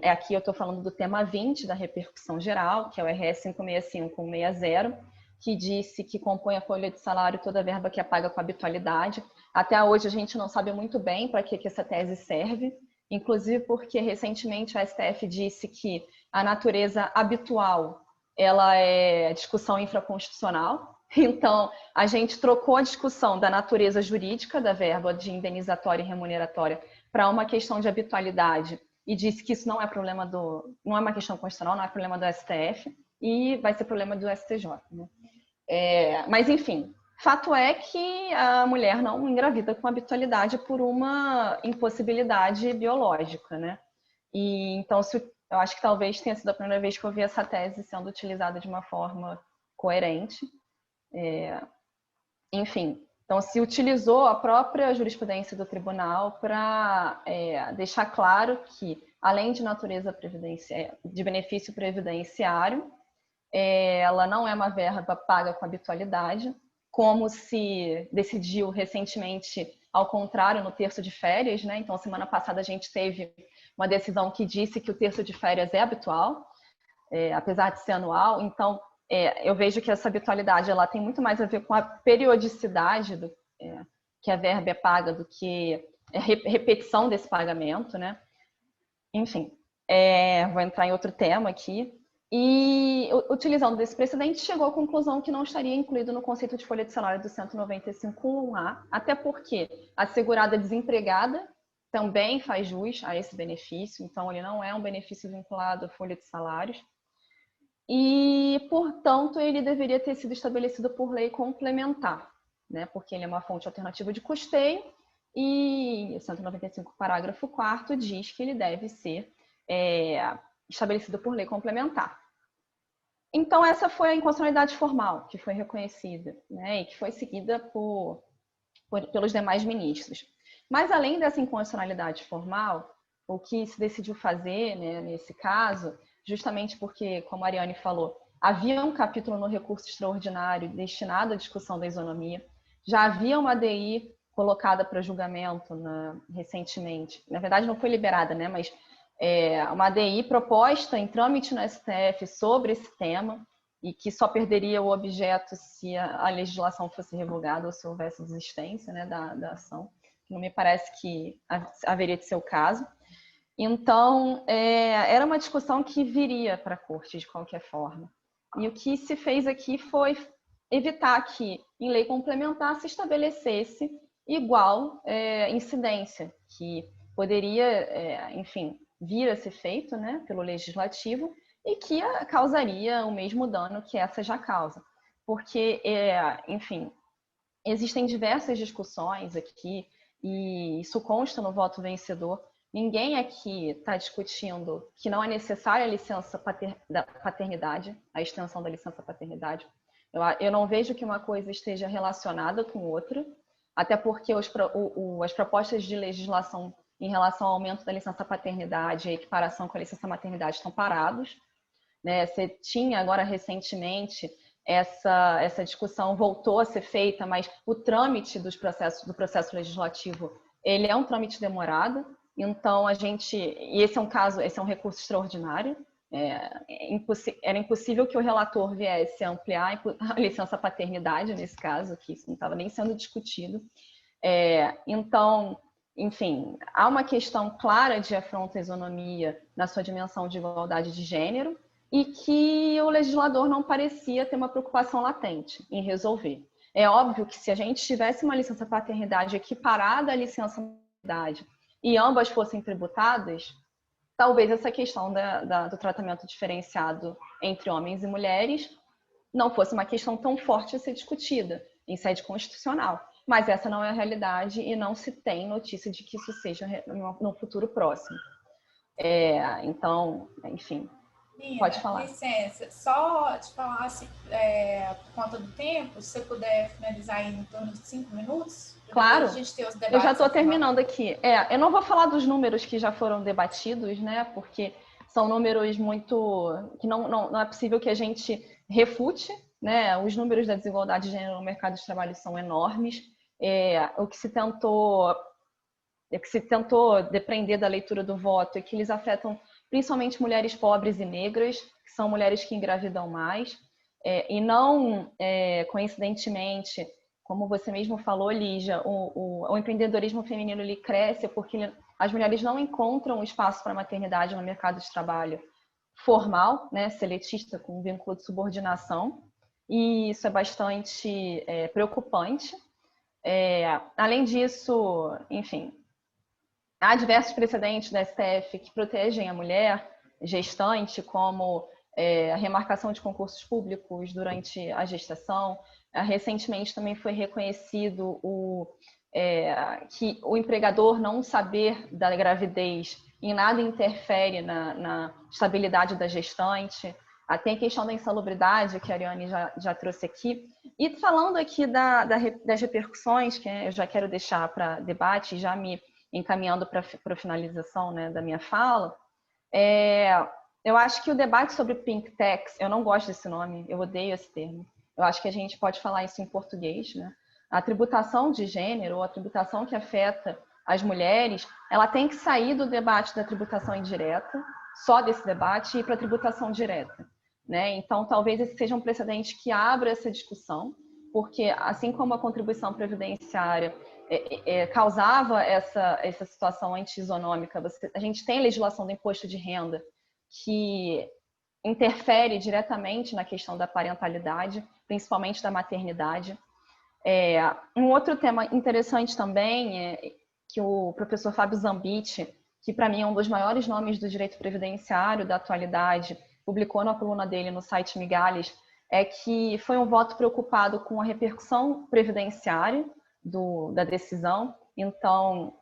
aqui eu estou falando do tema 20 da repercussão geral, que é o RS 565.160, que disse que compõe a folha de salário toda a verba que é paga com habitualidade. Até hoje a gente não sabe muito bem para que essa tese serve, inclusive porque recentemente a STF disse que a natureza habitual ela é discussão infraconstitucional. Então, a gente trocou a discussão da natureza jurídica da verba de indenizatória e remuneratória para uma questão de habitualidade e disse que isso não é uma questão constitucional, não é problema do STF e vai ser problema do STJ, né? Mas, enfim, fato é que a mulher não engravida com habitualidade por uma impossibilidade biológica, né? E então, eu acho que talvez tenha sido a primeira vez que eu vi essa tese sendo utilizada de uma forma coerente. Enfim, então se utilizou a própria jurisprudência do tribunal para deixar claro que, além de natureza de benefício previdenciário, ela não é uma verba paga com habitualidade, como se decidiu recentemente, ao contrário, no terço de férias, né? Então, semana passada a gente teve uma decisão que disse que o terço de férias é habitual, apesar de ser anual. Então, eu vejo que essa habitualidade ela tem muito mais a ver com a periodicidade que a verba é paga do que a repetição desse pagamento, né? Enfim, vou entrar em outro tema aqui. E, utilizando desse precedente, chegou à conclusão que não estaria incluído no conceito de folha de salário do 195.1a, até porque a segurada desempregada também faz jus a esse benefício, então ele não é um benefício vinculado à folha de salários. E, portanto, ele deveria ter sido estabelecido por lei complementar, né? Porque ele é uma fonte alternativa de custeio e o 195, parágrafo 4º, diz que ele deve ser estabelecido por lei complementar. Então, essa foi a inconstitucionalidade formal que foi reconhecida, né? E que foi seguida pelos demais ministros. Mas, além dessa inconstitucionalidade formal, o que se decidiu fazer, né, nesse caso, justamente porque, como a Ariane falou, havia um capítulo no recurso extraordinário destinado à discussão da isonomia, já havia uma ADI colocada para julgamento recentemente, na verdade não foi liberada, né, mas uma ADI proposta em trâmite no STF sobre esse tema e que só perderia o objeto se a legislação fosse revogada ou se houvesse desistência, né, da ação. Não me parece que haveria de ser o caso. Então, era uma discussão que viria para a corte de qualquer forma. E o que se fez aqui foi evitar que, em lei complementar, se estabelecesse igual incidência, que poderia, enfim, vir a ser feito, né, pelo legislativo e que causaria o mesmo dano que essa já causa. Porque, enfim, existem diversas discussões aqui e isso consta no voto vencedor. Ninguém aqui está discutindo que não é necessária a licença paternidade, a extensão da licença paternidade. Eu não vejo que uma coisa esteja relacionada com outra, até porque as propostas de legislação em relação ao aumento da licença paternidade e a equiparação com a licença maternidade estão parados, né? Você tinha agora recentemente essa discussão voltou a ser feita, mas o trâmite do processo legislativo ele é um trâmite demorado. Então, e esse é um recurso extraordinário, era impossível que o relator viesse a ampliar a licença paternidade, nesse caso, que isso não estava nem sendo discutido. Então, enfim, há uma questão clara de afronta à isonomia na sua dimensão de igualdade de gênero e que o legislador não parecia ter uma preocupação latente em resolver. É óbvio que se a gente tivesse uma licença paternidade equiparada à licença maternidade e ambas fossem tributadas, talvez essa questão do tratamento diferenciado entre homens e mulheres não fosse uma questão tão forte a ser discutida em sede constitucional. mas essa não é a realidade e não se tem notícia de que isso seja no futuro próximo. Então, enfim, Nina, pode falar. Licença, só te falar assim, por conta do tempo, se você puder finalizar aí em torno de 5 minutos? Claro, a gente ter os debates eu já estou terminando aqui. Eu não vou falar dos números que já foram debatidos, né? Porque são números muito... que não é possível que a gente refute, né? Os números da desigualdade de gênero no mercado de trabalho são enormes. O que se tentou depender da leitura do voto é que eles afetam principalmente mulheres pobres e negras, que são mulheres que engravidam mais, e não, coincidentemente, como você mesmo falou, Lígia, o empreendedorismo feminino ele cresce porque as mulheres não encontram espaço para maternidade no mercado de trabalho formal, né, seletista, com vínculo de subordinação, e isso é bastante preocupante. Além disso, enfim, há diversos precedentes da STF que protegem a mulher gestante, como a remarcação de concursos públicos durante a gestação. Recentemente também foi reconhecido que o empregador não saber da gravidez em nada interfere na estabilidade da gestante. Tem a questão da insalubridade, que a Ariane já trouxe aqui. E falando aqui das repercussões, que eu já quero deixar para debate, já me encaminhando para a finalização, né, da minha fala, eu acho que o debate sobre Pink Tax, eu não gosto desse nome, eu odeio esse termo. Eu acho que a gente pode falar isso em português, né? A tributação de gênero, ou a tributação que afeta as mulheres, ela tem que sair do debate da tributação indireta, só desse debate, e ir para a tributação direta, né? Então, talvez esse seja um precedente que abra essa discussão, porque assim como a contribuição previdenciária causava essa situação anti-isonômica, a gente tem a legislação do imposto de renda que interfere diretamente na questão da parentalidade, principalmente da maternidade. Um outro tema interessante também é que o professor Fábio Zambiti, que para mim é um dos maiores nomes do direito previdenciário da atualidade, publicou na coluna dele no site Migalhas, que foi um voto preocupado com a repercussão previdenciária da decisão. Então,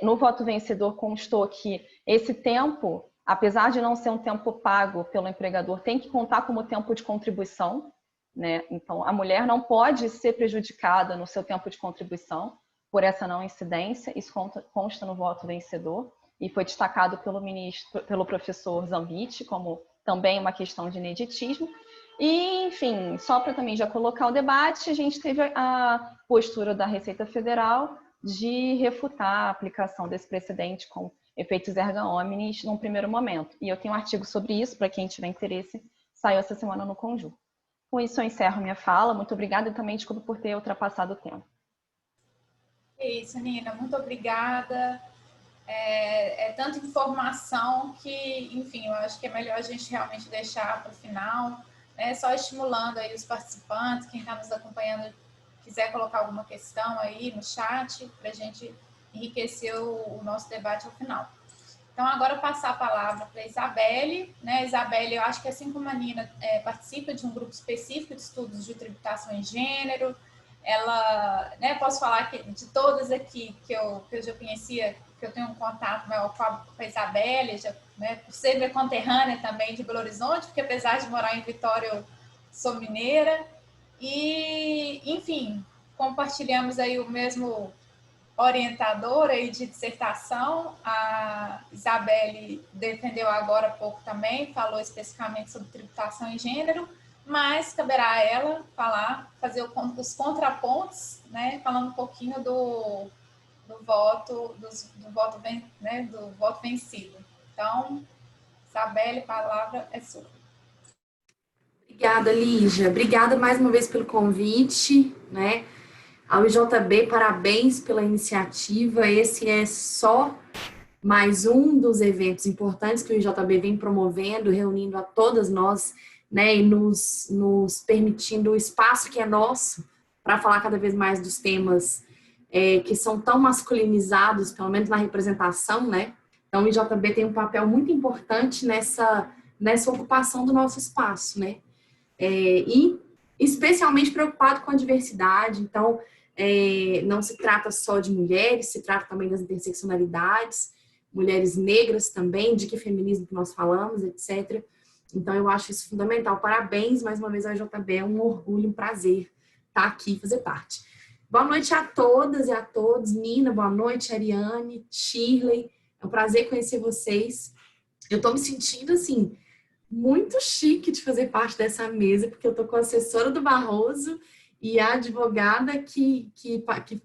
no voto vencedor constou que esse tempo, apesar de não ser um tempo pago pelo empregador, tem que contar como tempo de contribuição, né? Então, a mulher não pode ser prejudicada no seu tempo de contribuição por essa não incidência. Isso consta no voto vencedor e foi destacado pelo professor Zambiti como também uma questão de ineditismo. E, enfim, só para também já colocar o debate, a gente teve a postura da Receita Federal de refutar a aplicação desse precedente com efeitos erga omnes num primeiro momento. E eu tenho um artigo sobre isso, para quem tiver interesse, saiu essa semana no Conjur. Com isso eu encerro minha fala. Muito obrigada e também desculpa por ter ultrapassado o tempo. É isso, Nina. Muito obrigada. Tanta informação que, enfim, eu acho que é melhor a gente realmente deixar para o final, né? Só estimulando aí os participantes, quem está nos acompanhando, quiser colocar alguma questão aí no chat, para a gente enriquecer o nosso debate ao final. Então, agora eu passar a palavra para a Isabelle, né? Isabelle, eu acho que assim como a Nina participa de um grupo específico de estudos de tributação em gênero, ela, né, posso falar que de todas aqui que eu já conhecia, que eu tenho um contato maior com a Isabelle, já, né, por ser minha conterrânea também de Belo Horizonte, porque apesar de morar em Vitória, eu sou mineira, e, enfim, compartilhamos aí o mesmo orientador aí de dissertação. A Isabelle defendeu agora há pouco também, falou especificamente sobre tributação em gênero, mas caberá a ela fazer os contrapontos, né, falando um pouquinho do voto vencido. Então, Isabelle, a palavra é sua. Obrigada, Lígia. Obrigada mais uma vez pelo convite, né? Ao IJB, parabéns pela iniciativa. Esse é só mais um dos eventos importantes que o IJB vem promovendo, reunindo a todas nós, né, e nos permitindo o espaço que é nosso para falar cada vez mais dos temas que são tão masculinizados, pelo menos na representação, né? Então, o IJB tem um papel muito importante nessa ocupação do nosso espaço, né? E especialmente preocupado com a diversidade. Então, não se trata só de mulheres, se trata também das interseccionalidades, mulheres negras também, de que feminismo que nós falamos, etc. Então, eu acho isso fundamental. Parabéns, mais uma vez, ao JB, é um orgulho, um prazer estar aqui e fazer parte. Boa noite a todas e a todos. Nina, boa noite. Ariane, Shirley, é um prazer conhecer vocês. Eu estou me sentindo, assim, muito chique de fazer parte dessa mesa, porque eu estou com a assessora do Barroso e a advogada que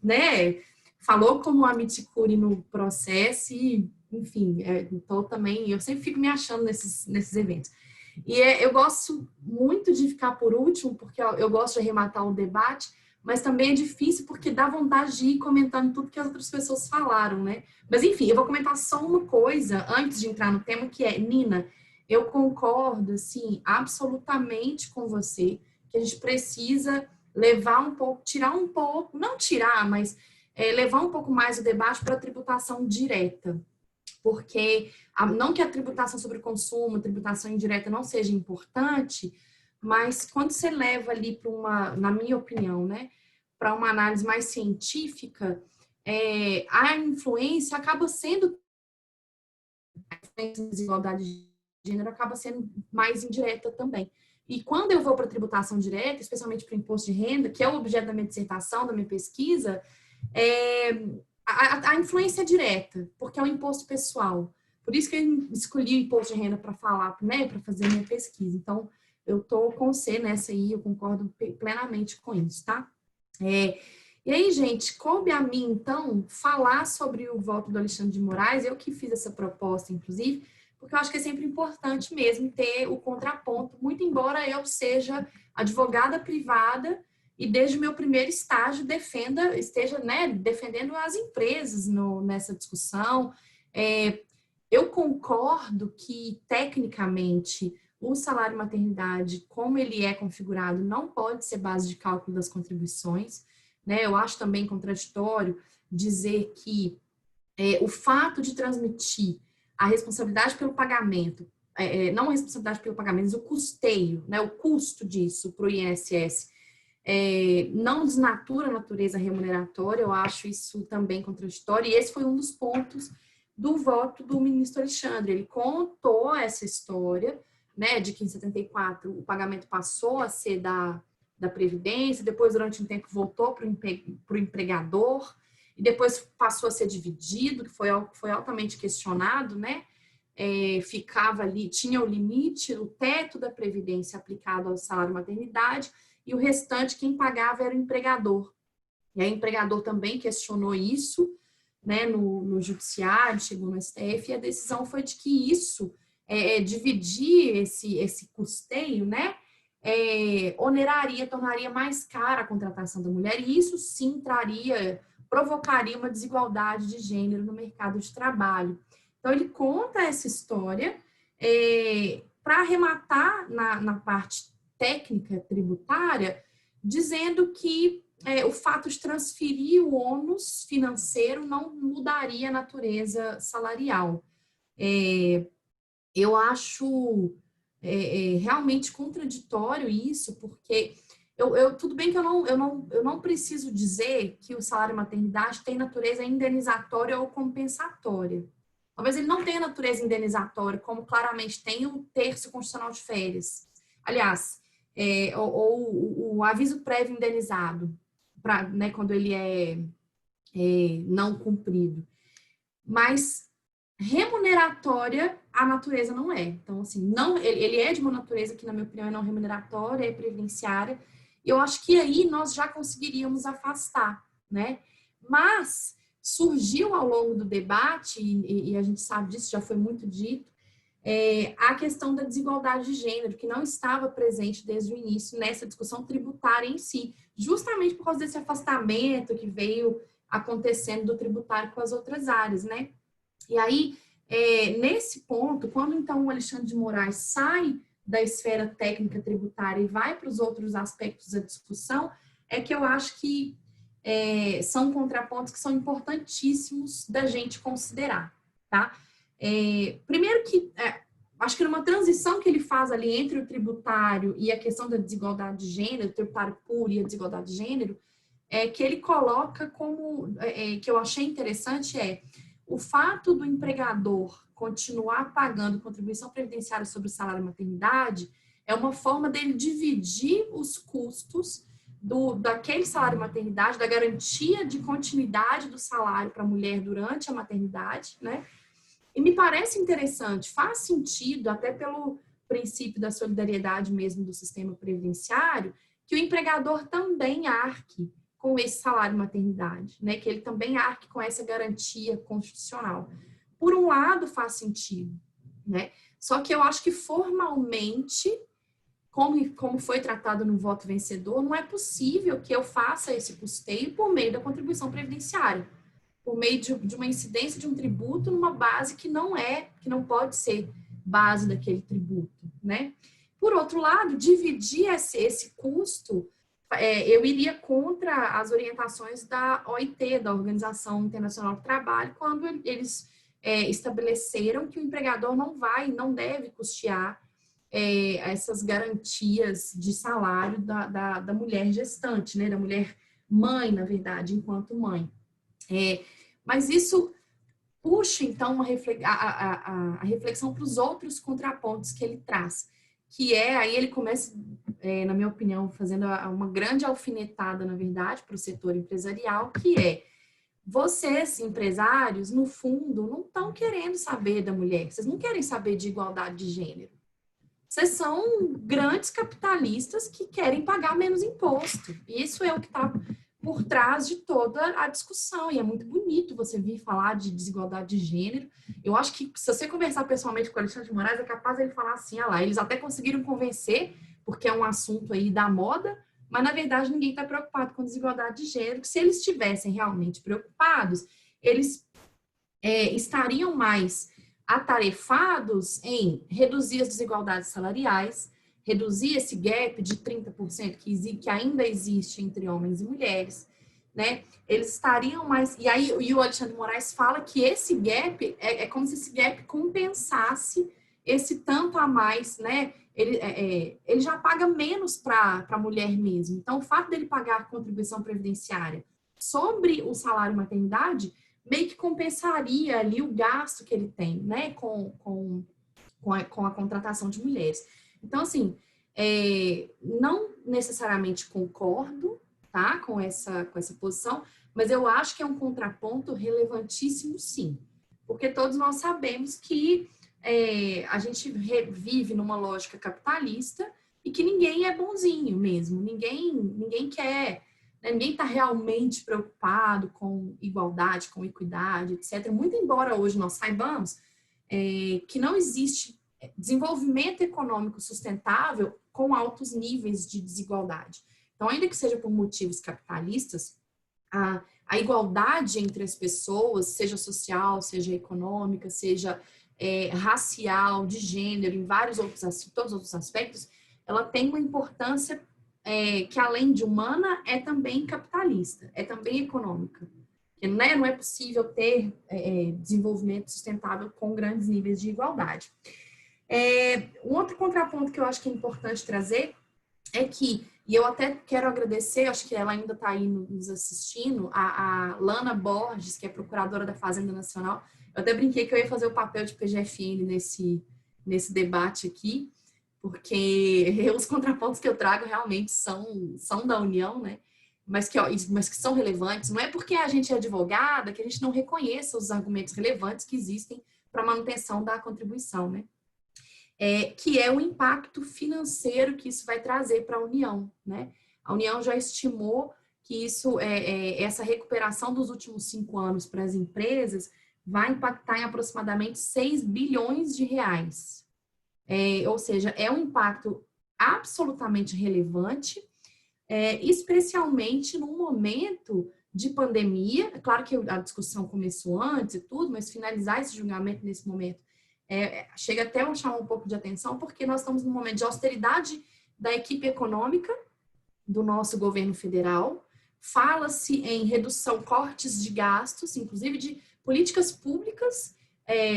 né, falou como a Miticuri no processo e, enfim, então também, eu sempre fico me achando nesses eventos. E eu gosto muito de ficar por último, porque eu gosto de arrematar o debate, mas também é difícil porque dá vontade de ir comentando tudo que as outras pessoas falaram, né? Mas, enfim, eu vou comentar só uma coisa antes de entrar no tema, que é, Nina, eu concordo, assim, absolutamente com você, que a gente precisa levar um pouco, tirar um pouco, não tirar, mas levar um pouco mais o debate para a tributação direta. Porque, não que a tributação sobre o consumo, a tributação indireta não seja importante, mas quando você leva ali para uma, na minha opinião, né, para uma análise mais científica, a influência acaba sendo, a desigualdade de gênero acaba sendo mais indireta também. E quando eu vou para a tributação direta, especialmente para o imposto de renda, que é o objeto da minha dissertação, da minha pesquisa, a influência é direta, porque é um imposto pessoal. Por isso que eu escolhi o imposto de renda para falar, né, para fazer a minha pesquisa. Então, eu estou com você nessa aí, eu concordo plenamente com isso, tá? E aí, gente, coube a mim, então, falar sobre o voto do Alexandre de Moraes, eu que fiz essa proposta, inclusive, porque eu acho que é sempre importante mesmo ter o contraponto, muito embora eu seja advogada privada e desde o meu primeiro estágio esteja, né, defendendo as empresas nessa discussão. Eu concordo que, tecnicamente, o salário maternidade, como ele é configurado, não pode ser base de cálculo das contribuições, né? Eu acho também contraditório dizer que o fato de transmitir a responsabilidade pelo pagamento, não a responsabilidade pelo pagamento, mas o custeio, né, o custo disso para o INSS, não desnatura a natureza remuneratória. Eu acho isso também contraditório, e esse foi um dos pontos do voto do ministro Alexandre. Ele contou essa história, né, de que em 74 o pagamento passou a ser da Previdência, depois durante um tempo voltou para o empregador, e depois passou a ser dividido, que foi altamente questionado, né? Ficava ali, tinha o limite, o teto da Previdência aplicado ao salário maternidade, e o restante quem pagava era o empregador. E aí o empregador também questionou isso, né, no judiciário, chegou no STF, e a decisão foi de que isso, dividir esse custeio, né, tornaria mais cara a contratação da mulher, e isso sim provocaria uma desigualdade de gênero no mercado de trabalho. Então, ele conta essa história para arrematar na parte técnica tributária, dizendo que o fato de transferir o ônus financeiro não mudaria a natureza salarial. Eu acho realmente contraditório isso, porque tudo bem que eu não preciso dizer que o salário maternidade tem natureza indenizatória ou compensatória. Talvez ele não tenha natureza indenizatória, como claramente tem o terço constitucional de férias. Aliás, ou o aviso prévio indenizado, né, quando ele é não cumprido. Mas remuneratória, a natureza não é. Então, assim, ele é de uma natureza que, na minha opinião, é não remuneratória, é previdenciária. E eu acho que aí nós já conseguiríamos afastar, né? Mas surgiu ao longo do debate, e a gente sabe disso, já foi muito dito, a questão da desigualdade de gênero, que não estava presente desde o início nessa discussão tributária em si, justamente por causa desse afastamento que veio acontecendo do tributário com as outras áreas, né? E aí, nesse ponto, quando então o Alexandre de Moraes sai da esfera técnica tributária e vai para os outros aspectos da discussão, é que eu acho que são contrapontos que são importantíssimos da gente considerar, tá? Primeiro que, acho que numa transição que ele faz ali entre o tributário e a questão da desigualdade de gênero, o tributário puro e a desigualdade de gênero, que ele coloca como, que eu achei interessante, o fato do empregador continuar pagando contribuição previdenciária sobre o salário maternidade é uma forma dele dividir os custos daquele salário maternidade, da garantia de continuidade do salário para a mulher durante a maternidade, né? E me parece interessante, faz sentido, até pelo princípio da solidariedade mesmo do sistema previdenciário, que o empregador também arque com esse salário maternidade, né? Que ele também arque com essa garantia constitucional. Por um lado, faz sentido, né? Só que eu acho que formalmente, como foi tratado no voto vencedor, não é possível que eu faça esse custeio por meio da contribuição previdenciária, por meio de uma incidência de um tributo numa base que não pode ser base daquele tributo, né? Por outro lado, dividir esse custo, eu iria contra as orientações da OIT, da Organização Internacional do Trabalho, quando eles estabeleceram que o empregador não deve custear essas garantias de salário da mulher gestante, né? Da mulher mãe, na verdade, enquanto mãe. Mas isso puxa, então, a reflexão para os outros contrapontos que ele traz, que aí ele começa, na minha opinião, fazendo uma grande alfinetada, na verdade, para o setor empresarial, que vocês, empresários, no fundo, não estão querendo saber da mulher, vocês não querem saber de igualdade de gênero. Vocês são grandes capitalistas que querem pagar menos imposto. Isso é o que está por trás de toda a discussão. E é muito bonito você vir falar de desigualdade de gênero. Eu acho que se você conversar pessoalmente com o Alexandre de Moraes, é capaz de ele falar assim, eles até conseguiram convencer, porque é um assunto aí da moda, mas, na verdade, ninguém está preocupado com desigualdade de gênero, que se eles estivessem realmente preocupados, eles estariam mais atarefados em reduzir as desigualdades salariais, reduzir esse gap de 30% que ainda existe entre homens e mulheres, né? Eles estariam mais... E o Alexandre de Moraes fala que esse gap é como se esse gap compensasse esse tanto a mais, né? Ele já paga menos para a mulher mesmo. Então, o fato dele pagar a contribuição previdenciária sobre o salário maternidade meio que compensaria ali o gasto que ele tem, né? Com a contratação de mulheres. Então, assim, não necessariamente concordo, tá, com essa posição, mas eu acho que é um contraponto relevantíssimo, sim. Porque todos nós sabemos que a gente vive numa lógica capitalista e que ninguém é bonzinho mesmo, ninguém quer, né, ninguém está realmente preocupado com igualdade, com equidade, etc. Muito embora hoje nós saibamos que não existe desenvolvimento econômico sustentável com altos níveis de desigualdade. Então, ainda que seja por motivos capitalistas, a igualdade entre as pessoas, seja social, seja econômica, seja racial, de gênero, em todos os outros aspectos, ela tem uma importância que, além de humana, é também capitalista, é também econômica. Não é possível ter desenvolvimento sustentável com grandes níveis de igualdade. Um outro contraponto que eu acho que é importante trazer é que, e eu até quero agradecer, acho que ela ainda está aí nos assistindo, a Lana Borges, que é procuradora da Fazenda Nacional. Eu até brinquei que eu ia fazer o papel de PGFN nesse debate aqui, porque os contrapontos que eu trago realmente são da União, né? Mas que são relevantes. Não é porque a gente é advogada que a gente não reconheça os argumentos relevantes que existem para a manutenção da contribuição, né? Que é o impacto financeiro que isso vai trazer para a União, né? A União já estimou que essa recuperação dos últimos 5 anos para as empresas vai impactar em aproximadamente 6 bilhões de reais. Ou seja, é um impacto absolutamente relevante, especialmente num momento de pandemia. É claro que a discussão começou antes e tudo, mas finalizar esse julgamento nesse momento chega até a chamar um pouco de atenção, porque nós estamos num momento de austeridade da equipe econômica do nosso governo federal. Fala-se em redução, cortes de gastos, inclusive de políticas públicas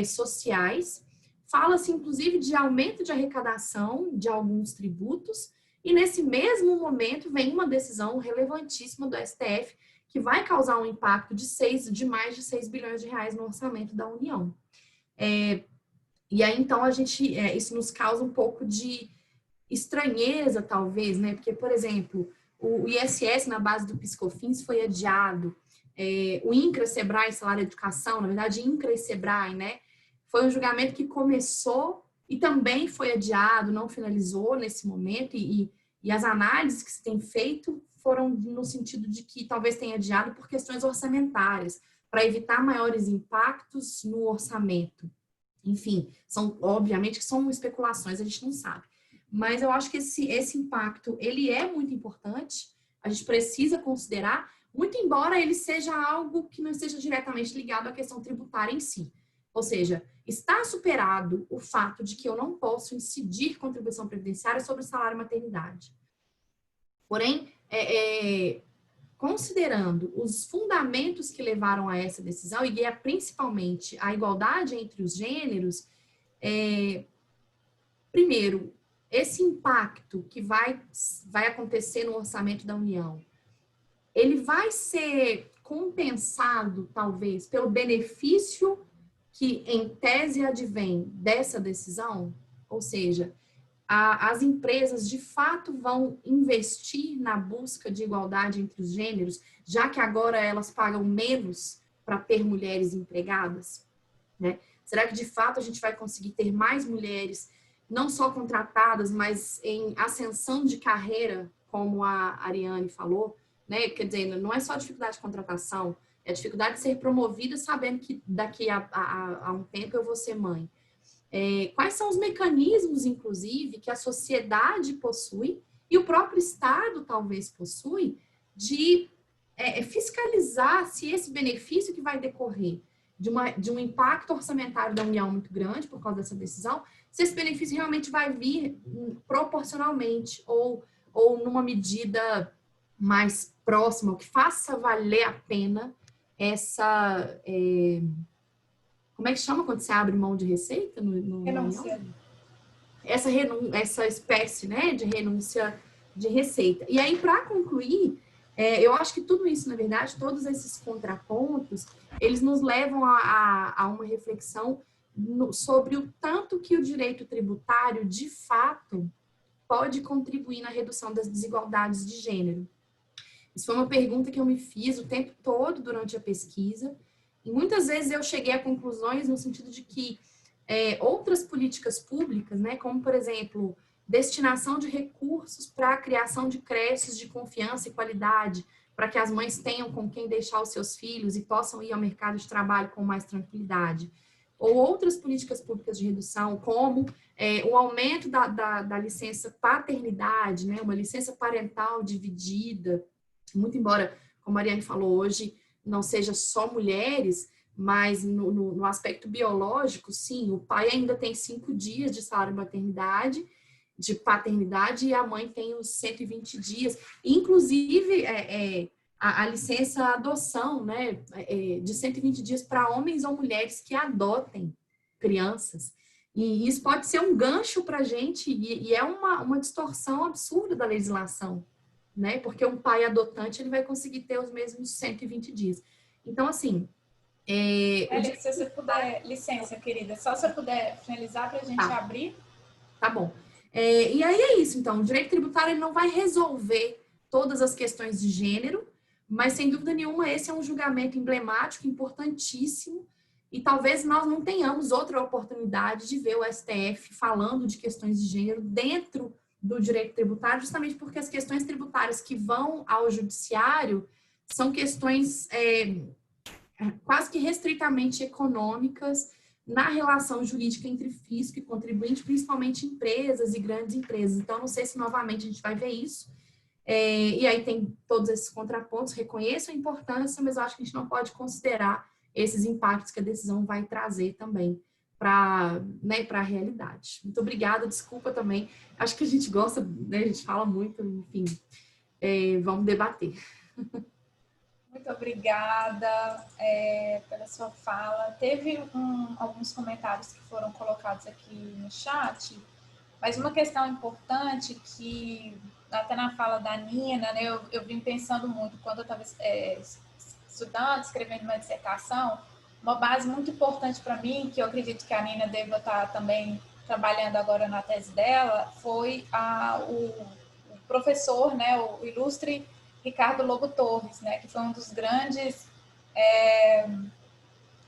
sociais. Fala-se, inclusive, de aumento de arrecadação de alguns tributos E nesse mesmo momento vem uma decisão relevantíssima do STF que vai causar um impacto de mais de 6 bilhões de reais no orçamento da União. E aí, então, isso nos causa um pouco de estranheza, talvez, né? Porque, por exemplo, o ISS na base do PiscoFins foi adiado. O INCRA, SEBRAE, Salário e Educação, na verdade, INCRA e SEBRAE, né? Foi um julgamento que começou e também foi adiado, não finalizou nesse momento, e as análises que se tem feito foram no sentido de que talvez tenha adiado por questões orçamentárias, para evitar maiores impactos no orçamento. Enfim, obviamente que são especulações, a gente não sabe. Mas eu acho que esse impacto, ele é muito importante, a gente precisa considerar, muito embora ele seja algo que não esteja diretamente ligado à questão tributária em si. Ou seja, está superado o fato de que eu não posso incidir contribuição previdenciária sobre o salário maternidade. Porém, considerando os fundamentos que levaram a essa decisão, e é principalmente a igualdade entre os gêneros, primeiro, esse impacto que vai acontecer no orçamento da União, ele vai ser compensado, talvez, pelo benefício que, em tese, advém dessa decisão? Ou seja, as empresas, de fato, vão investir na busca de igualdade entre os gêneros, já que agora elas pagam menos para ter mulheres empregadas, né? Será que, de fato, a gente vai conseguir ter mais mulheres, não só contratadas, mas em ascensão de carreira, como a Ariane falou, né? Quer dizer, não é só a dificuldade de contratação, é a dificuldade de ser promovida sabendo que daqui a um tempo eu vou ser mãe. Quais são os mecanismos, inclusive, que a sociedade possui e o próprio Estado talvez possui de fiscalizar se esse benefício que vai decorrer de um impacto orçamentário da União muito grande por causa dessa decisão, se esse benefício realmente vai vir proporcionalmente ou numa medida mais próxima, o que faça valer a pena essa... como é que chama quando você abre mão de receita? Renúncia. Essa espécie, né, de renúncia de receita. E aí, para concluir, eu acho que tudo isso, na verdade, todos esses contrapontos, eles nos levam a uma reflexão sobre o tanto que o direito tributário, de fato, pode contribuir na redução das desigualdades de gênero. Isso foi uma pergunta que eu me fiz o tempo todo durante a pesquisa, e muitas vezes eu cheguei a conclusões no sentido de que outras políticas públicas, né, como, por exemplo, destinação de recursos para a criação de creches de confiança e qualidade, para que as mães tenham com quem deixar os seus filhos e possam ir ao mercado de trabalho com mais tranquilidade. Ou outras políticas públicas de redução, como o aumento da licença paternidade, né, uma licença parental dividida, muito embora, como a Mariane falou hoje, não seja só mulheres, mas no aspecto biológico, sim, o pai ainda tem 5 dias de salário de paternidade, e a mãe tem os 120 dias. Inclusive, a licença adoção, né, de 120 dias para homens ou mulheres que adotem crianças. E isso pode ser um gancho para a gente, e é uma distorção absurda da legislação, né? Porque um pai adotante, ele vai conseguir ter os mesmos 120 dias. Então, assim... Se você puder, licença, querida, só se eu puder finalizar para a gente abrir. Tá bom. E aí é isso, então, o direito tributário ele não vai resolver todas as questões de gênero, mas, sem dúvida nenhuma, esse é um julgamento emblemático, importantíssimo, e talvez nós não tenhamos outra oportunidade de ver o STF falando de questões de gênero dentro do direito tributário, justamente porque as questões tributárias que vão ao judiciário são questões quase que restritamente econômicas na relação jurídica entre fisco e contribuinte, principalmente empresas e grandes empresas. Então, não sei se novamente a gente vai ver isso. E aí tem todos esses contrapontos, reconheço a importância, mas eu acho que a gente não pode considerar esses impactos que a decisão vai trazer também para a realidade. Muito obrigada, desculpa também. Acho que a gente gosta, né, a gente fala muito, enfim, vamos debater. Muito obrigada pela sua fala. Teve alguns comentários que foram colocados aqui no chat, mas uma questão importante que até na fala da Nina, né, eu vim pensando muito, quando eu estava estudando, escrevendo uma dissertação, uma base muito importante para mim, que eu acredito que a Nina deva estar também trabalhando agora na tese dela, foi o professor, né, o ilustre Ricardo Lobo Torres, né, que foi um dos grandes,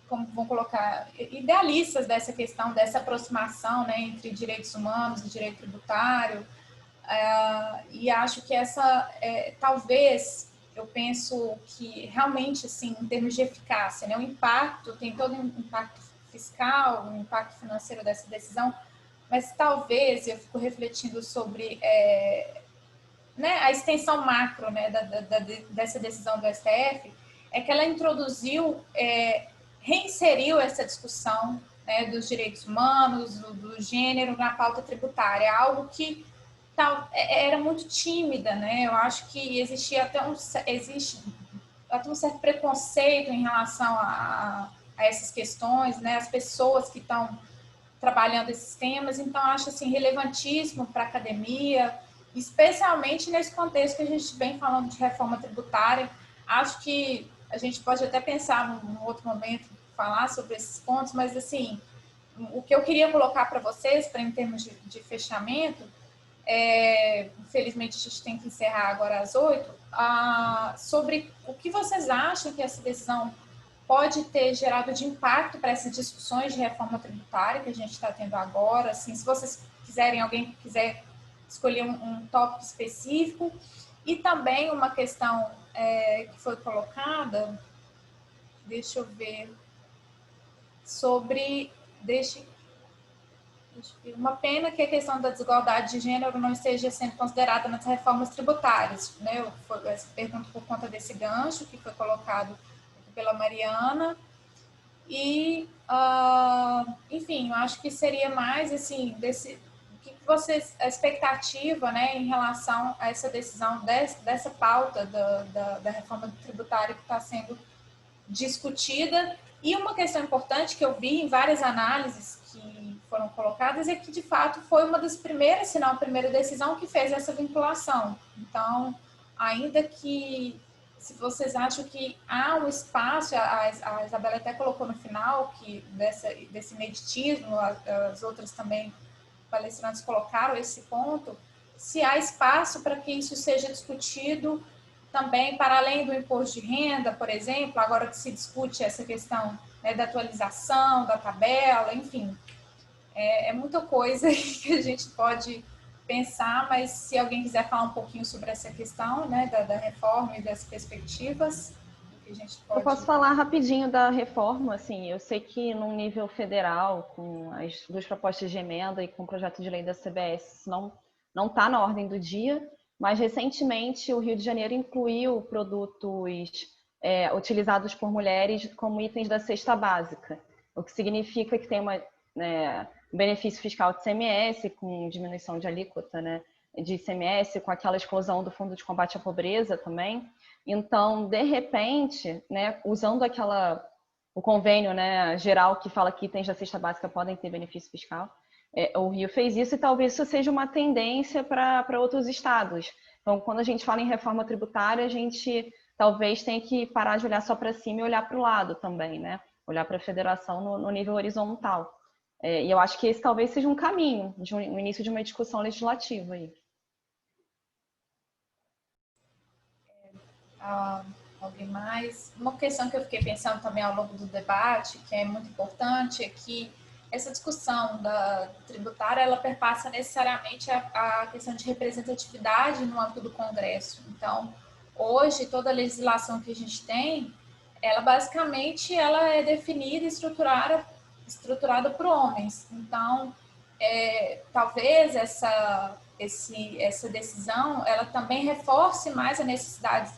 como vão colocar, idealistas dessa questão, dessa aproximação, né, entre direitos humanos e direito tributário. E acho que essa, talvez, eu penso que realmente, assim, em termos de eficácia, né, o impacto, tem todo um impacto fiscal, um impacto financeiro dessa decisão, mas talvez, eu fico refletindo sobre né, a extensão macro, né, dessa decisão do STF, é que ela introduziu, reinseriu essa discussão, né, dos direitos humanos, do gênero na pauta tributária, algo que era muito tímida, né? Eu acho que existia existe até um certo preconceito em relação a essas questões, né? As pessoas que estão trabalhando esses temas, então acho assim relevantíssimo para a academia, especialmente nesse contexto que a gente vem falando de reforma tributária. Acho que a gente pode até pensar num outro momento falar sobre esses pontos, mas assim, o que eu queria colocar para vocês, para em termos de fechamento, infelizmente a gente tem que encerrar agora às 8, sobre o que vocês acham que essa decisão pode ter gerado de impacto para essas discussões de reforma tributária que a gente está tendo agora. Assim, se vocês quiserem, alguém quiser escolher um tópico específico. E também uma questão que foi colocada, deixa eu ver, sobre... Uma pena que a questão da desigualdade de gênero não esteja sendo considerada nas reformas tributárias, né? Eu pergunto por conta desse gancho que foi colocado pela Mariana. E, enfim, eu acho que seria mais, assim, o que vocês, a expectativa, né, em relação a essa decisão, dessa pauta da reforma tributária que está sendo discutida. E uma questão importante que eu vi em várias análises que foram colocadas é que, de fato, foi uma das primeiras, se não a primeira decisão que fez essa vinculação. Então, ainda que, se vocês acham que há um espaço, a Isabela até colocou no final que desse ineditismo, as outras também palestrantes colocaram esse ponto, se há espaço para que isso seja discutido também para além do imposto de renda, por exemplo, agora que se discute essa questão, né, da atualização, da tabela, enfim, é muita coisa que a gente pode pensar, mas se alguém quiser falar um pouquinho sobre essa questão, né, da reforma e das perspectivas, que a gente pode... Eu posso falar rapidinho da reforma, assim, eu sei que num nível federal, com as duas propostas de emenda e com o projeto de lei da CBS, não está na ordem do dia, mas recentemente o Rio de Janeiro incluiu produtos utilizados por mulheres como itens da cesta básica, o que significa que tem um benefício fiscal de ICMS, com diminuição de alíquota, né, de ICMS, com aquela exclusão do Fundo de Combate à Pobreza também. Então, de repente, né, usando o convênio, né, geral que fala que itens da cesta básica podem ter benefício fiscal, o Rio fez isso e talvez isso seja uma tendência para outros estados. Então, quando a gente fala em reforma tributária, a gente talvez tenha que parar de olhar só para cima e olhar para o lado também, né? Olhar para a federação no nível horizontal. E eu acho que esse talvez seja um caminho, no início de uma discussão legislativa aí. Alguém mais? Uma questão que eu fiquei pensando também ao longo do debate, que é muito importante, é que essa discussão da tributária, ela perpassa necessariamente a questão de representatividade no âmbito do Congresso. Então, hoje, toda a legislação que a gente tem, ela basicamente ela é definida e estruturada por homens. Então, talvez essa decisão, ela também reforce mais a necessidade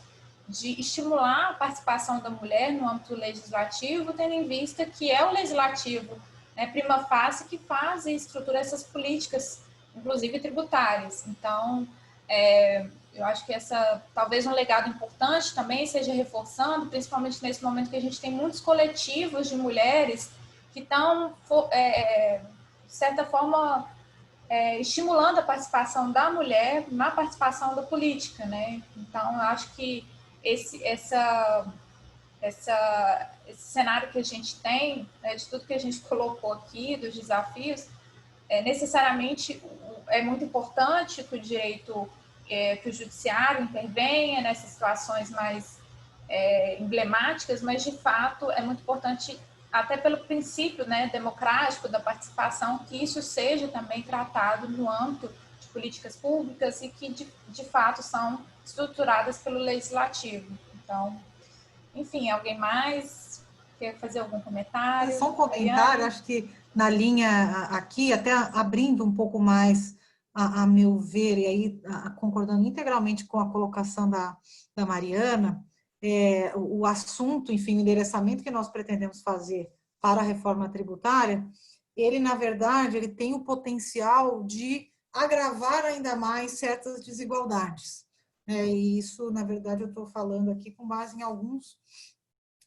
de estimular a participação da mulher no âmbito legislativo, tendo em vista que é o legislativo, né, prima facie, que faz e estrutura essas políticas, inclusive tributárias. Então, eu acho que talvez um legado importante também seja reforçando, principalmente nesse momento que a gente tem muitos coletivos de mulheres que estão, de certa forma, estimulando a participação da mulher na participação da política, né? Então, eu acho que esse cenário que a gente tem, né, de tudo que a gente colocou aqui, dos desafios, necessariamente é muito importante que o direito, que o judiciário intervenha nessas situações mais emblemáticas, mas, de fato, é muito importante, até pelo princípio, né, democrático da participação, que isso seja também tratado no âmbito de políticas públicas e que, de fato, são estruturadas pelo legislativo. Então, enfim, alguém mais quer fazer algum comentário? Só um comentário, acho que na linha aqui, até abrindo um pouco mais a meu ver, e aí concordando integralmente com a colocação da Mariana, o assunto, enfim, o endereçamento que nós pretendemos fazer para a reforma tributária, ele, na verdade, ele tem o potencial de agravar ainda mais certas desigualdades. E isso, na verdade, eu estou falando aqui com base em alguns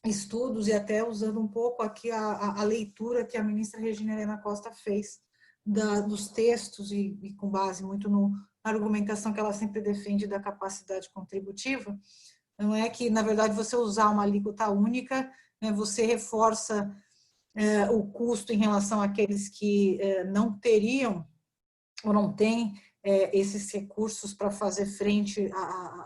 estudos e até usando um pouco aqui a leitura que a ministra Regina Helena Costa fez dos textos e com base muito na argumentação que ela sempre defende da capacidade contributiva. Não é que, na verdade, você usar uma alíquota única, né, você reforça o custo em relação àqueles que não teriam ou não têm esses recursos para fazer frente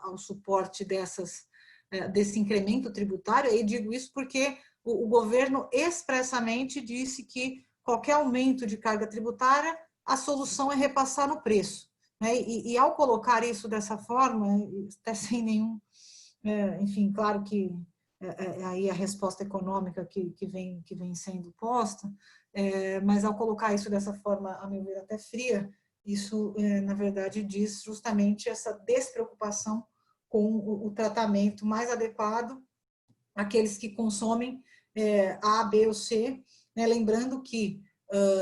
ao suporte desse incremento tributário. E digo isso porque o governo expressamente disse que qualquer aumento de carga tributária, a solução é repassar no preço, né? E ao colocar isso dessa forma, até sem nenhum, enfim, claro que aí a resposta econômica que vem sendo posta, mas ao colocar isso dessa forma, a meu ver, até fria, isso, na verdade, diz justamente essa despreocupação com o tratamento mais adequado àqueles que consomem A, B ou C, né? Lembrando que,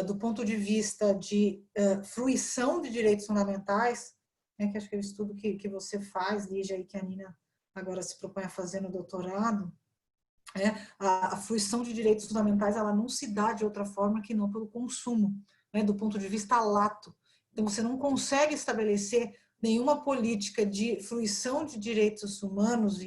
do ponto de vista de fruição de direitos fundamentais, né, que acho que é o estudo que você faz, Lígia, e que a Nina agora se propõe a fazer no doutorado, a fruição de direitos fundamentais, ela não se dá de outra forma que não pelo consumo, né, do ponto de vista lato. Então, você não consegue estabelecer nenhuma política de fruição de direitos humanos,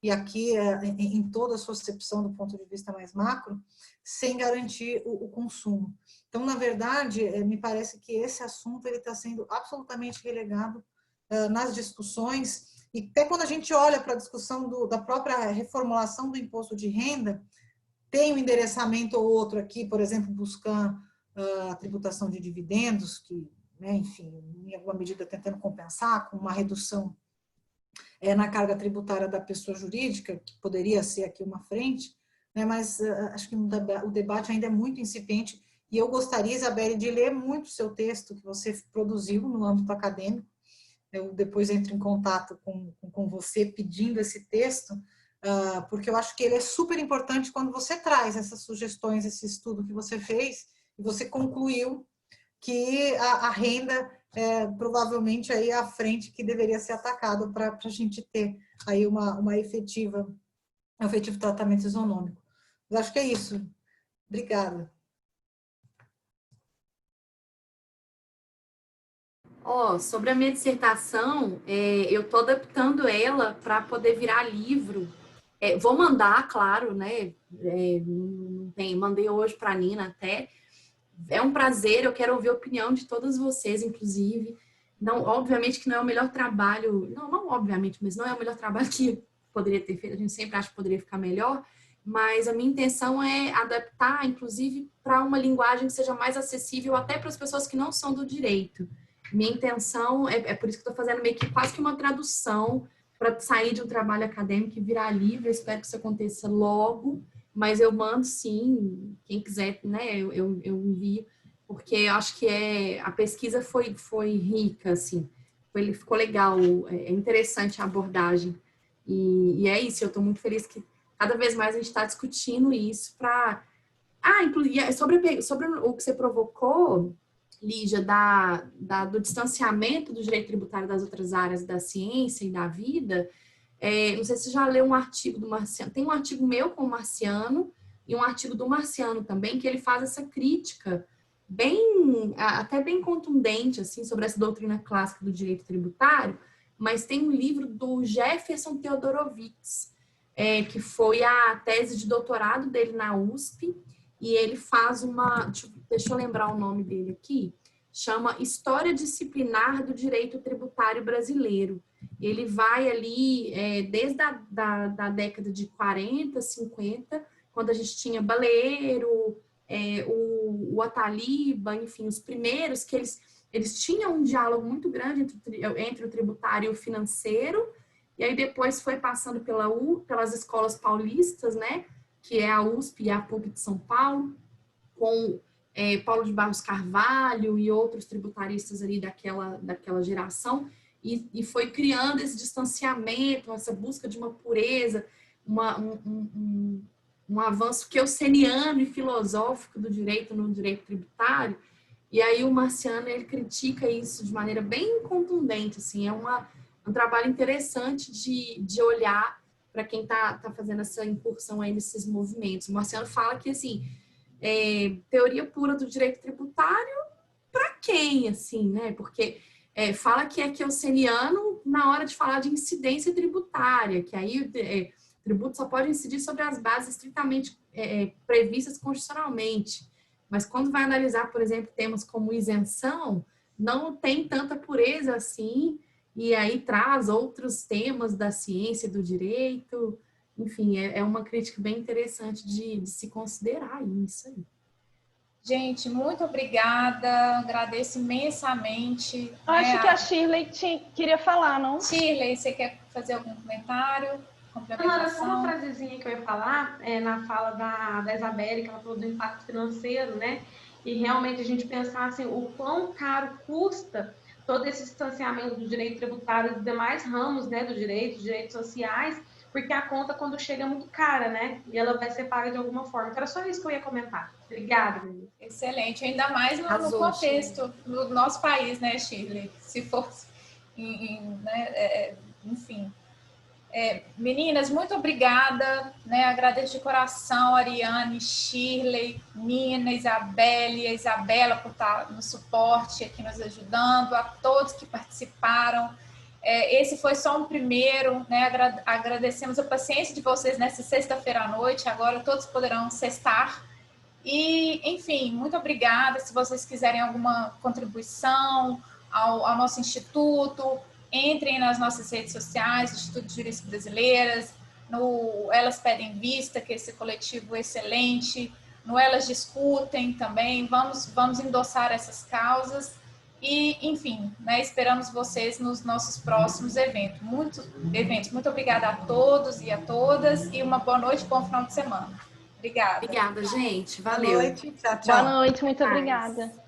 e aqui em toda a sua acepção do ponto de vista mais macro, sem garantir o consumo. Então, na verdade, me parece que esse assunto está sendo absolutamente relegado nas discussões, e até quando a gente olha para a discussão da própria reformulação do imposto de renda, tem um endereçamento ou outro aqui, por exemplo, buscando a tributação de dividendos, que, né, enfim, em alguma medida tentando compensar com uma redução na carga tributária da pessoa jurídica, que poderia ser aqui uma frente, né, mas acho que o debate ainda é muito incipiente, e eu gostaria, Isabelle, de ler muito o seu texto que você produziu no âmbito acadêmico. Eu depois entro em contato com você pedindo esse texto, porque eu acho que ele é super importante quando você traz essas sugestões, esse estudo que você fez, e você concluiu que a renda provavelmente aí é a frente que deveria ser atacada para a gente ter aí um efetivo tratamento isonômico. Eu acho que é isso. Obrigada. Sobre a minha dissertação, eu estou adaptando ela para poder virar livro. Vou mandar, claro, né? Mandei hoje para a Nina até. É um prazer, eu quero ouvir a opinião de todas vocês, inclusive. Não, obviamente que não é o melhor trabalho, não obviamente, mas não é o melhor trabalho que poderia ter feito, a gente sempre acha que poderia ficar melhor, mas a minha intenção é adaptar, inclusive, para uma linguagem que seja mais acessível até para as pessoas que não são do direito. Minha intenção, por isso que eu estou fazendo meio que quase que uma tradução para sair de um trabalho acadêmico e virar livro. Eu espero que isso aconteça logo, mas eu mando sim, quem quiser, né, eu envio, porque eu acho que a pesquisa foi rica, assim, ficou legal, é interessante a abordagem, e é isso, eu estou muito feliz que cada vez mais a gente está discutindo isso para... inclusive, sobre o que você provocou, Lígia, do distanciamento do direito tributário das outras áreas da ciência e da vida, não sei se você já leu um artigo do Marciano, tem um artigo meu com o Marciano e um artigo do Marciano também, que ele faz essa crítica até bem contundente, assim, sobre essa doutrina clássica do direito tributário, mas tem um livro do Jefferson Theodorovitz, que foi a tese de doutorado dele na USP, e ele faz deixa eu lembrar o nome dele aqui, chama História Disciplinar do Direito Tributário Brasileiro. Ele vai ali desde da década de 40, 50, quando a gente tinha Baleiro, o Ataliba, enfim, os primeiros que eles tinham um diálogo muito grande entre o tributário e o financeiro, e aí depois foi passando pelas escolas paulistas, né, que é a USP e a PUC de São Paulo, com Paulo de Barros Carvalho e outros tributaristas ali daquela geração, e foi criando esse distanciamento, essa busca de uma pureza, um avanço keuseniano e filosófico do direito no direito tributário. E aí o Marciano, ele critica isso de maneira bem contundente, assim, um trabalho interessante de olhar para quem está fazendo essa incursão aí nesses movimentos. O Marciano fala que, assim, teoria pura do direito tributário, para quem, assim, né? Porque fala que é keuseniano na hora de falar de incidência tributária, que aí o tributo só pode incidir sobre as bases estritamente previstas constitucionalmente. Mas quando vai analisar, por exemplo, temas como isenção, não tem tanta pureza assim, e aí traz outros temas da ciência, do direito. Enfim, é uma crítica bem interessante de se considerar isso aí. Gente, muito obrigada, agradeço imensamente. Acho que a Shirley queria falar, não? Shirley, você quer fazer algum comentário? Não, era só uma frasezinha que eu ia falar, na fala da Isabelle, que ela falou do impacto financeiro, né? E realmente a gente pensar assim, o quão caro custa todo esse distanciamento do direito tributário dos demais ramos, né, do direito, dos direitos sociais, porque a conta, quando chega, é muito cara, né? E ela vai ser paga de alguma forma. Então, era só isso que eu ia comentar. Obrigada, Denise. Excelente, ainda mais no contexto do nosso país, né, Shirley? Se fosse, enfim. Meninas, muito obrigada, né? Agradeço de coração a Ariane, Shirley, Nina, Isabelle e a Isabela por estar no suporte aqui nos ajudando, a todos que participaram. Esse foi só um primeiro, né? Agradecemos a paciência de vocês nessa sexta-feira à noite, agora todos poderão sextar. E, enfim, muito obrigada. Se vocês quiserem alguma contribuição ao nosso instituto, entrem nas nossas redes sociais, Instituto de Juristas Brasileiras, no Elas Pedem Vista, que é esse coletivo excelente, no Elas Discutem também, vamos endossar essas causas e, enfim, né, esperamos vocês nos nossos próximos eventos. Muito obrigada a todos e a todas e uma boa noite, bom final de semana. Obrigada. Obrigada, gente. Valeu. Boa noite, tchau, tchau. Boa noite, muito obrigada.